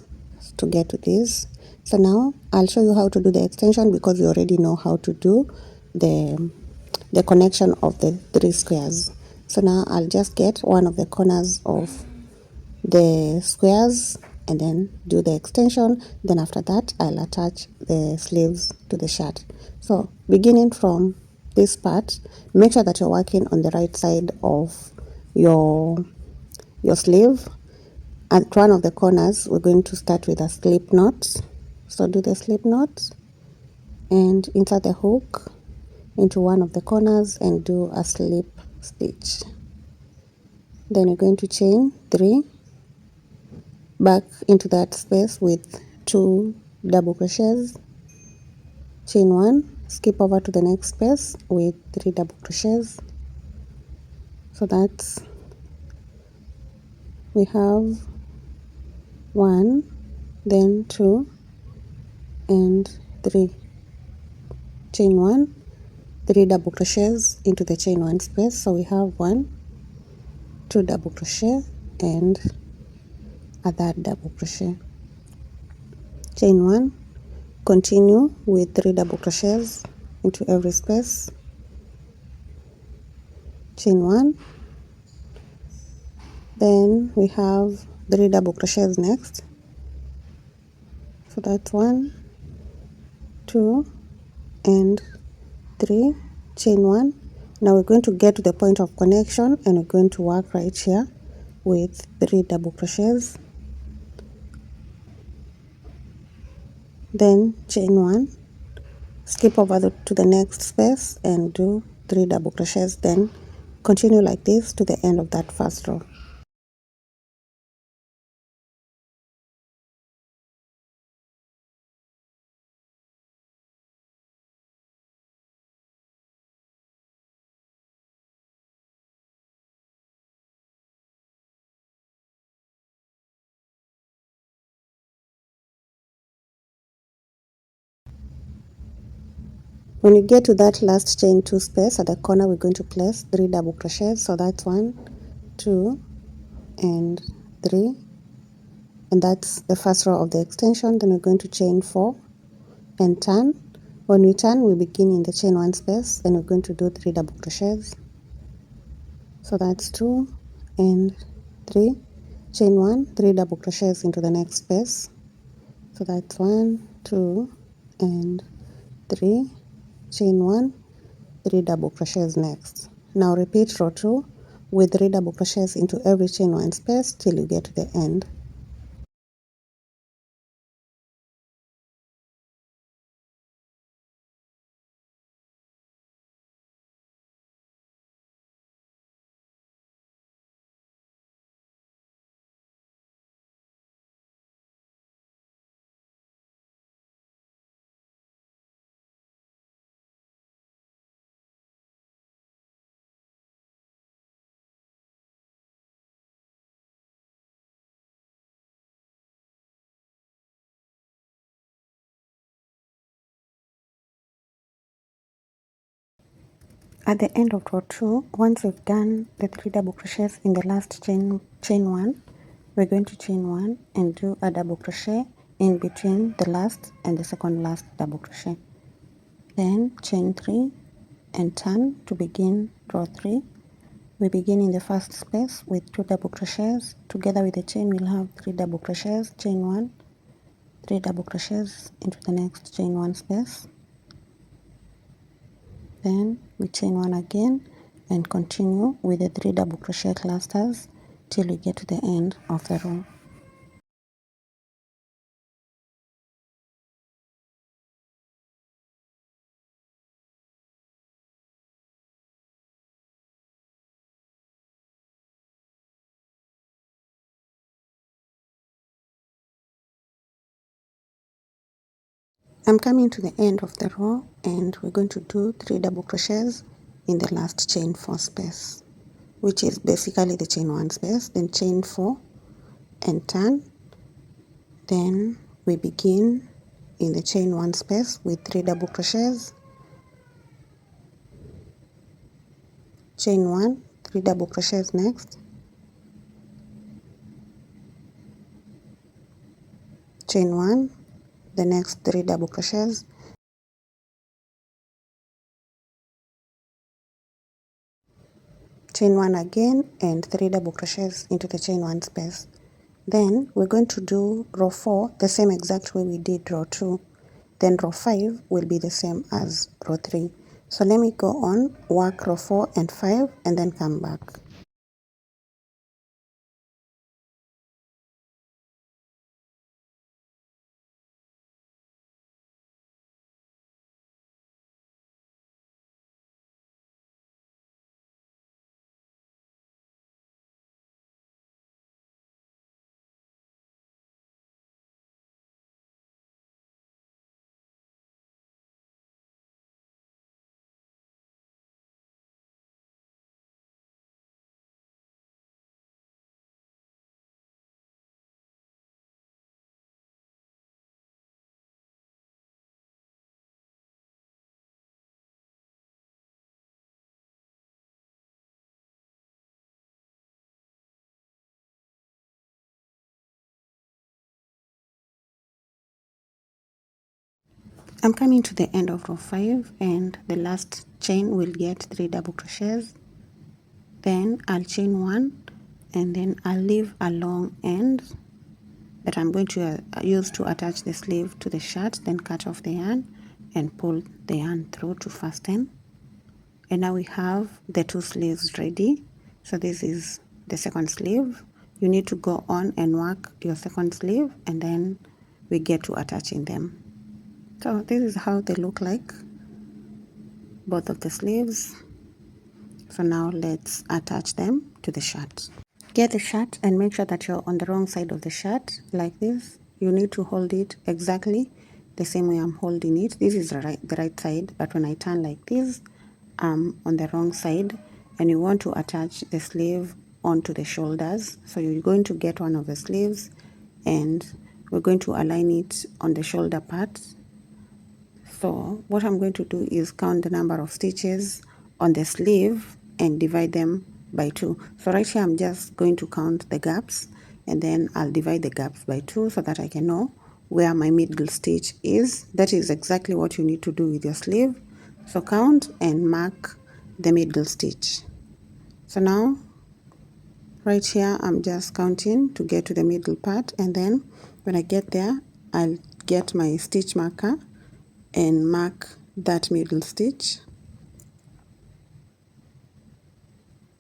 to get to this. So now I'll show you how to do the extension because you already know how to do the connection of the 3 squares. So now I'll just get one of the corners of the squares and then do the extension. Then after that I'll attach the sleeves to the shirt. So beginning from this part, make sure that you're working on the right side of your sleeve. At one of the corners we're going to start with a slip knot. So do the slip knot and insert the hook into one of the corners and do a slip stitch. Then you're going to chain 3 back into that space with 2 double crochets, chain 1, skip over to the next space with 3 double crochets. So that's, we have 1, then 2 and 3, chain 1, 3 double crochets into the chain 1 space. So we have 1, 2 double crochet and a third double crochet, chain 1, continue with 3 double crochets into every space, chain 1, then we have 3 double crochets next. So that's 1, 2 and 3, chain 1. Now we're going to get to the point of connection and we're going to work right here with 3 double crochets, then chain 1, skip over to the next space and do 3 double crochets, then continue like this to the end of that first row. When you get to that last chain 2 space at the corner, we're going to place 3 double crochets. So that's 1, 2 and 3, and that's the first row of the extension. Then we're going to chain 4 and turn. When we turn, we begin in the chain 1 space, then we're going to do 3 double crochets. So that's 2 and 3, chain 1, 3 double crochets into the next space. So that's 1, 2 and 3, chain 1, 3 double crochets next. Now repeat row 2 with 3 double crochets into every chain 1 space till you get to the end. At the end of row 2, once we've done the 3 double crochets in the last chain 1, we're going to chain 1 and do a double crochet in between the last and the second last double crochet. Then chain 3 and turn to begin row 3. We begin in the first space with 2 double crochets. Together with the chain, we'll have 3 double crochets, chain 1, 3 double crochets into the next chain 1 space. Then we chain 1 again and continue with the 3 double crochet clusters till we get to the end of the row. I'm coming to the end of the row and we're going to do 3 double crochets in the last chain 4 space, which is basically the chain 1 space, then chain 4 and turn. Then we begin in the chain 1 space with 3 double crochets, chain 1, 3 double crochets next, chain 1, the next 3 double crochets, chain 1 again and 3 double crochets into the chain 1 space. Then we're going to do row 4 the same exact way we did row 2. Then row 5 will be the same as row 3. So let me go on, work row 4 and 5 and then come back. I'm coming to the end of row 5 and the last chain will get 3 double crochets. Then I'll chain 1 and then I'll leave a long end that I'm going to use to attach the sleeve to the shirt, then cut off the yarn and pull the yarn through to fasten. And now we have the 2 sleeves ready. So this is the second sleeve. You need to go on and work your second sleeve and then we get to attaching them. So this is how they look like, both of the sleeves. So now let's attach them to the shirt. Get the shirt and make sure that you're on the wrong side of the shirt like this. You need to hold it exactly the same way I'm holding it. This is the right side, but when I turn like this, I'm on the wrong side, and you want to attach the sleeve onto the shoulders. So you're going to get one of the sleeves and we're going to align it on the shoulder part. So what I'm going to do is count the number of stitches on the sleeve and divide them by 2. So right here I'm just going to count the gaps and then I'll divide the gaps by 2 so that I can know where my middle stitch is. That is exactly what you need to do with your sleeve. So count and mark the middle stitch. So now right here I'm just counting to get to the middle part, and then when I get there I'll get my stitch marker and mark that middle stitch.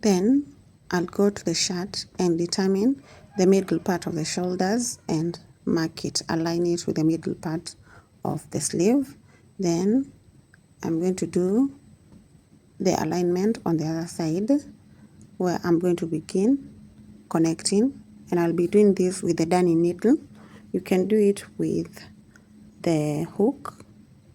Then I'll go to the shirt and determine the middle part of the shoulders and mark it, align it with the middle part of the sleeve. Then I'm going to do the alignment on the other side where I'm going to begin connecting, and I'll be doing this with the darning needle. You can do it with the hook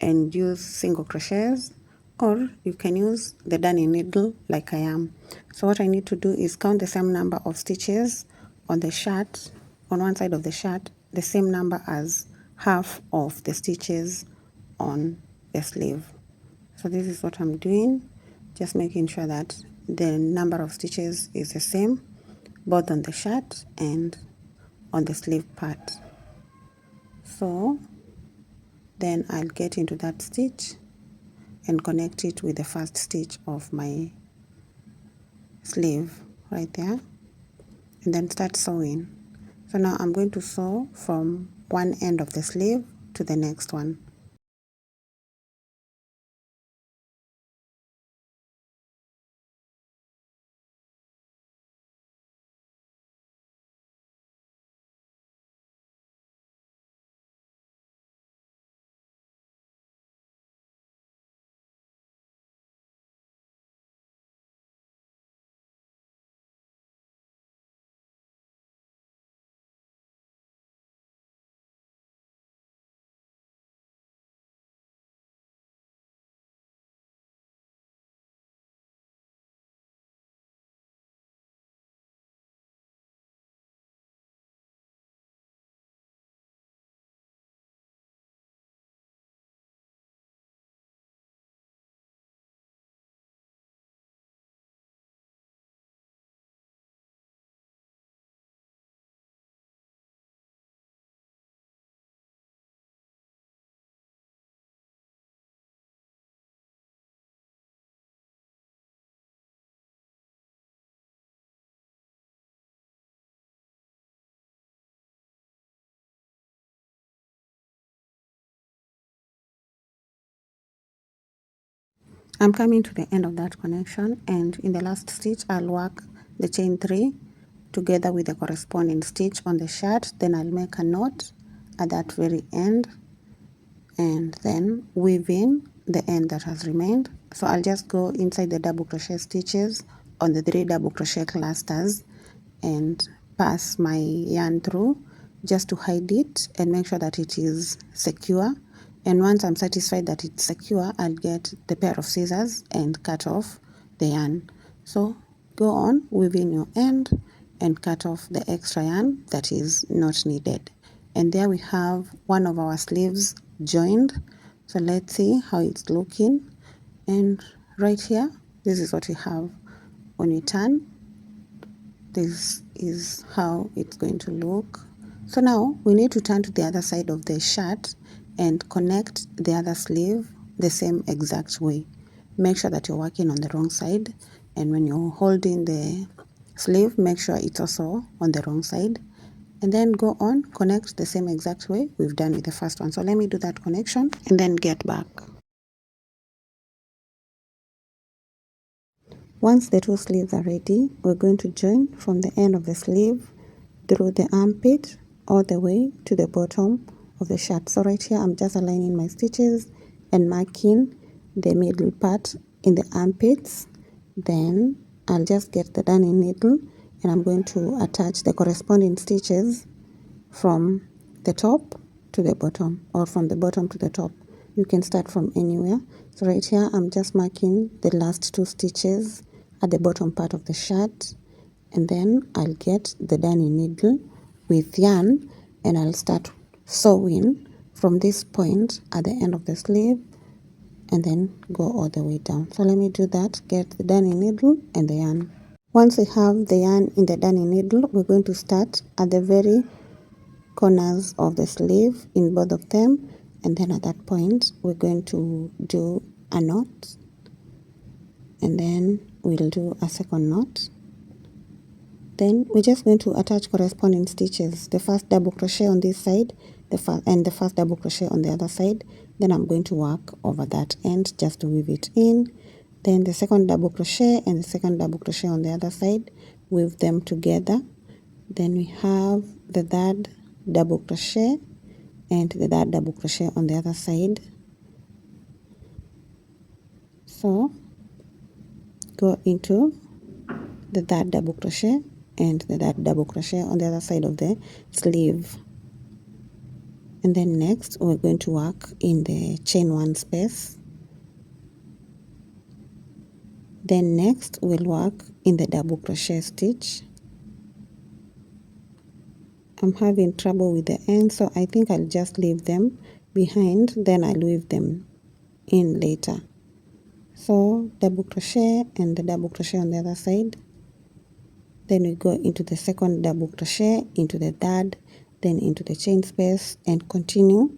and use single crochets, or you can use the darning needle like I am. So what I need to do is count the same number of stitches on the shirt, on one side of the shirt, the same number as half of the stitches on the sleeve. So this is what I'm doing, just making sure that the number of stitches is the same both on the shirt and on the sleeve part. So then I'll get into that stitch and connect it with the first stitch of my sleeve right there, and then start sewing. So now I'm going to sew from one end of the sleeve to the next one. I'm coming to the end of that connection, and in the last stitch I'll work the chain 3 together with the corresponding stitch on the shirt. Then I'll make a knot at that very end and then weave in the end that has remained. So I'll just go inside the double crochet stitches on the 3 double crochet clusters and pass my yarn through just to hide it and make sure that it is secure. And once I'm satisfied that it's secure, I'll get the pair of scissors and cut off the yarn. So go on, weave in your end and cut off the extra yarn that is not needed. And there we have one of our sleeves joined. So let's see how it's looking. And right here, this is what we have. When we turn, this is how it's going to look. So now we need to turn to the other side of the shirt and connect the other sleeve the same exact way. Make sure that you're working on the wrong side, and when you're holding the sleeve, make sure it's also on the wrong side, and then go on, connect the same exact way we've done with the first one. So let me do that connection and then get back. Once the 2 sleeves are ready, we're going to join from the end of the sleeve through the armpit all the way to the bottom of the shirt. So right here, I'm just aligning my stitches and marking the middle part in the armpits. Then I'll just get the darning needle and I'm going to attach the corresponding stitches from the top to the bottom, or from the bottom to the top. You can start from anywhere. So right here, I'm just marking the last 2 stitches at the bottom part of the shirt, and then I'll get the darning needle with yarn and I'll start sewing from this point at the end of the sleeve and then go all the way down. So let me do that. Get the darning needle and the yarn. Once we have the yarn in the darning needle, we're going to start at the very corners of the sleeve in both of them, and then at that point we're going to do a knot, and then we'll do a second knot. Then we're just going to attach corresponding stitches, the first double crochet on this side, the first double crochet on the other side. Then I'm going to work over that end just to weave it in. Then the second double crochet and the second double crochet on the other side, weave them together. Then we have the third double crochet and the third double crochet on the other side. So go into the third double crochet and the third double crochet on the other side of the sleeve. And then next we're going to work in the chain 1 space. Then next we'll work in the double crochet stitch. I'm having trouble with the ends, so I think I'll just leave them behind, then I'll weave them in later. So double crochet and the double crochet on the other side. Then we go into the second double crochet, into the third, then into the chain space, and continue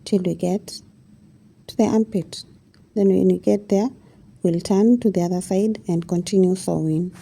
till we get to the armpit. Then when we get there, we'll turn to the other side and continue sewing.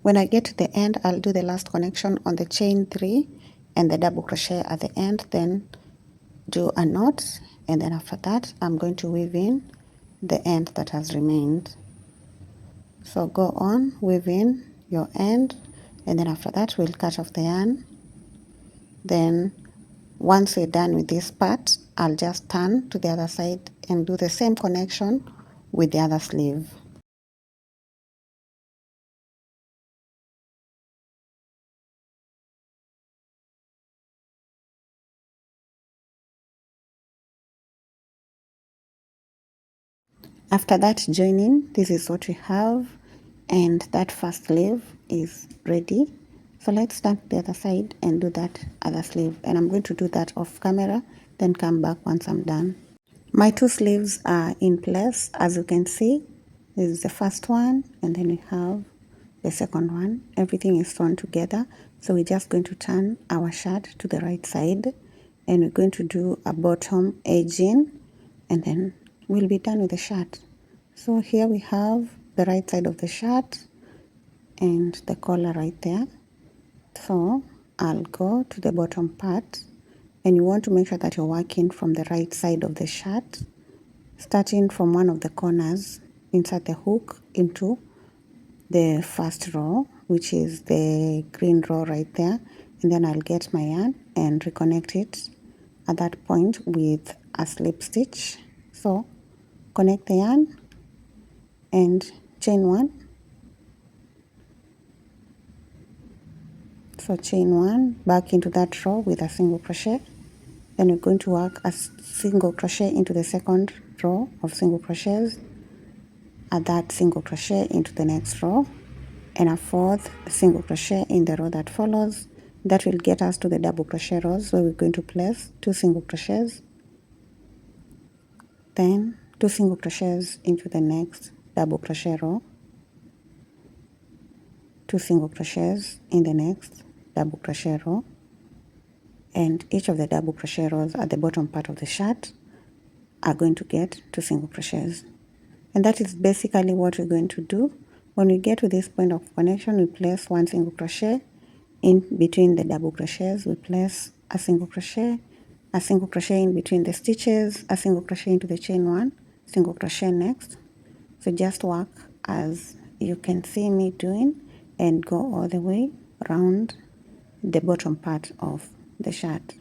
When I get to the end, I'll do the last connection on the chain 3 and the double crochet at the end, then do a knot, and then after that I'm going to weave in the end that has remained. So go on, weave in your end, And then after that, we'll cut off the yarn. Then once we're done with this part, I'll just turn to the other side and do the same connection with the other sleeve. After that joining, this is what we have, and that first sleeve is ready. So let's turn to the other side and do that other sleeve, and I'm going to do that off camera, then come back once I'm done. My two sleeves are in place, as you can see. This is the first one, and then we have the second one. Everything is sewn together, so we're just going to turn our shirt to the right side, and we're going to do a bottom edging, and then we'll be done with the shirt. So here we have the right side of the shirt and the collar right there. So I'll go to the bottom part, and you want to make sure that you're working from the right side of the shirt, starting from one of the corners. Insert the hook into the first row, which is the green row right there, and then I'll get my yarn and reconnect it at that point with a slip stitch. So connect the yarn and chain one. So chain one back into that row with a single crochet. Then we're going to work a single crochet into the second row of single crochets, add that single crochet into the next row, and a fourth single crochet in the row that follows. That will get us to the double crochet rows, where we're going to place 2 single crochets, then 2 single crochets into the next double crochet row, 2 single crochets in the next double crochet row, and each of the double crochet rows at the bottom part of the shirt are going to get 2 single crochets. And that is basically what we're going to do. When we get to this point of connection, we place 1 single crochet. In between the double crochets, we place a single crochet in between the stitches, a single crochet into the chain one, single crochet next. So just work as you can see me doing and go all the way around the bottom part of the shirt.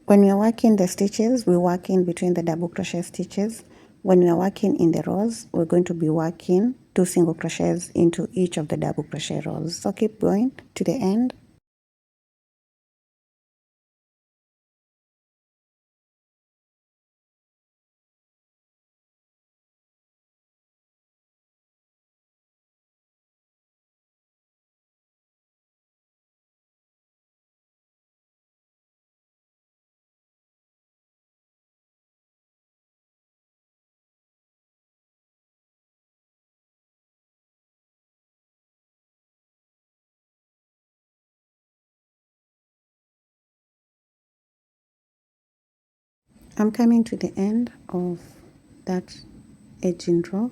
When we are working the stitches, we work in between the double crochet stitches. When we are working in the rows, we're going to be working 2 single crochets into each of the double crochet rows. So keep going to the end. I'm coming to the end of that edging row,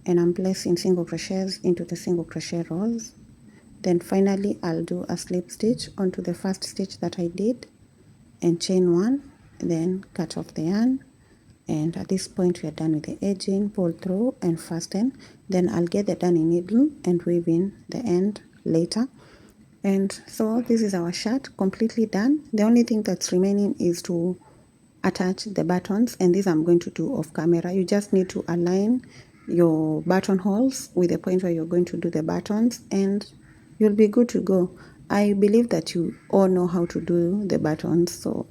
and I'm placing single crochets into the single crochet rows. Then finally I'll do a slip stitch onto the first stitch that I did and chain one, then cut off the yarn. And at this point we are done with the edging, pull through and fasten. Then I'll get the darning needle and weave in the end later. And so this is our shirt completely done. The only thing that's remaining is to attach the buttons, and this I'm going to do off camera. You just need to align your buttonholes with the point where you're going to do the buttons, and you'll be good to go. I believe that you all know how to do the buttons, so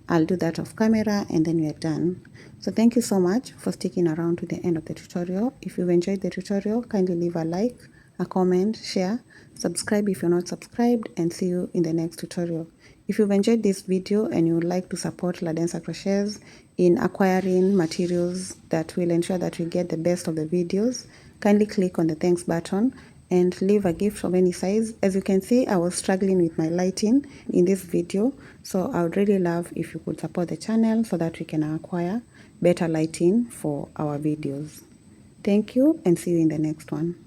I'll do that off camera and then we're done. So thank you so much for sticking around to the end of the tutorial. If you've enjoyed the tutorial, kindly leave a like, a comment, share, subscribe if you're not subscribed, and see you in the next tutorial. If you've enjoyed this video and you would like to support Ladenser Crochets in acquiring materials that will ensure that we get the best of the videos, kindly click on the thanks button and leave a gift of any size. As you can see, I was struggling with my lighting in this video, so I would really love if you could support the channel so that we can acquire better lighting for our videos. Thank you, and see you in the next one.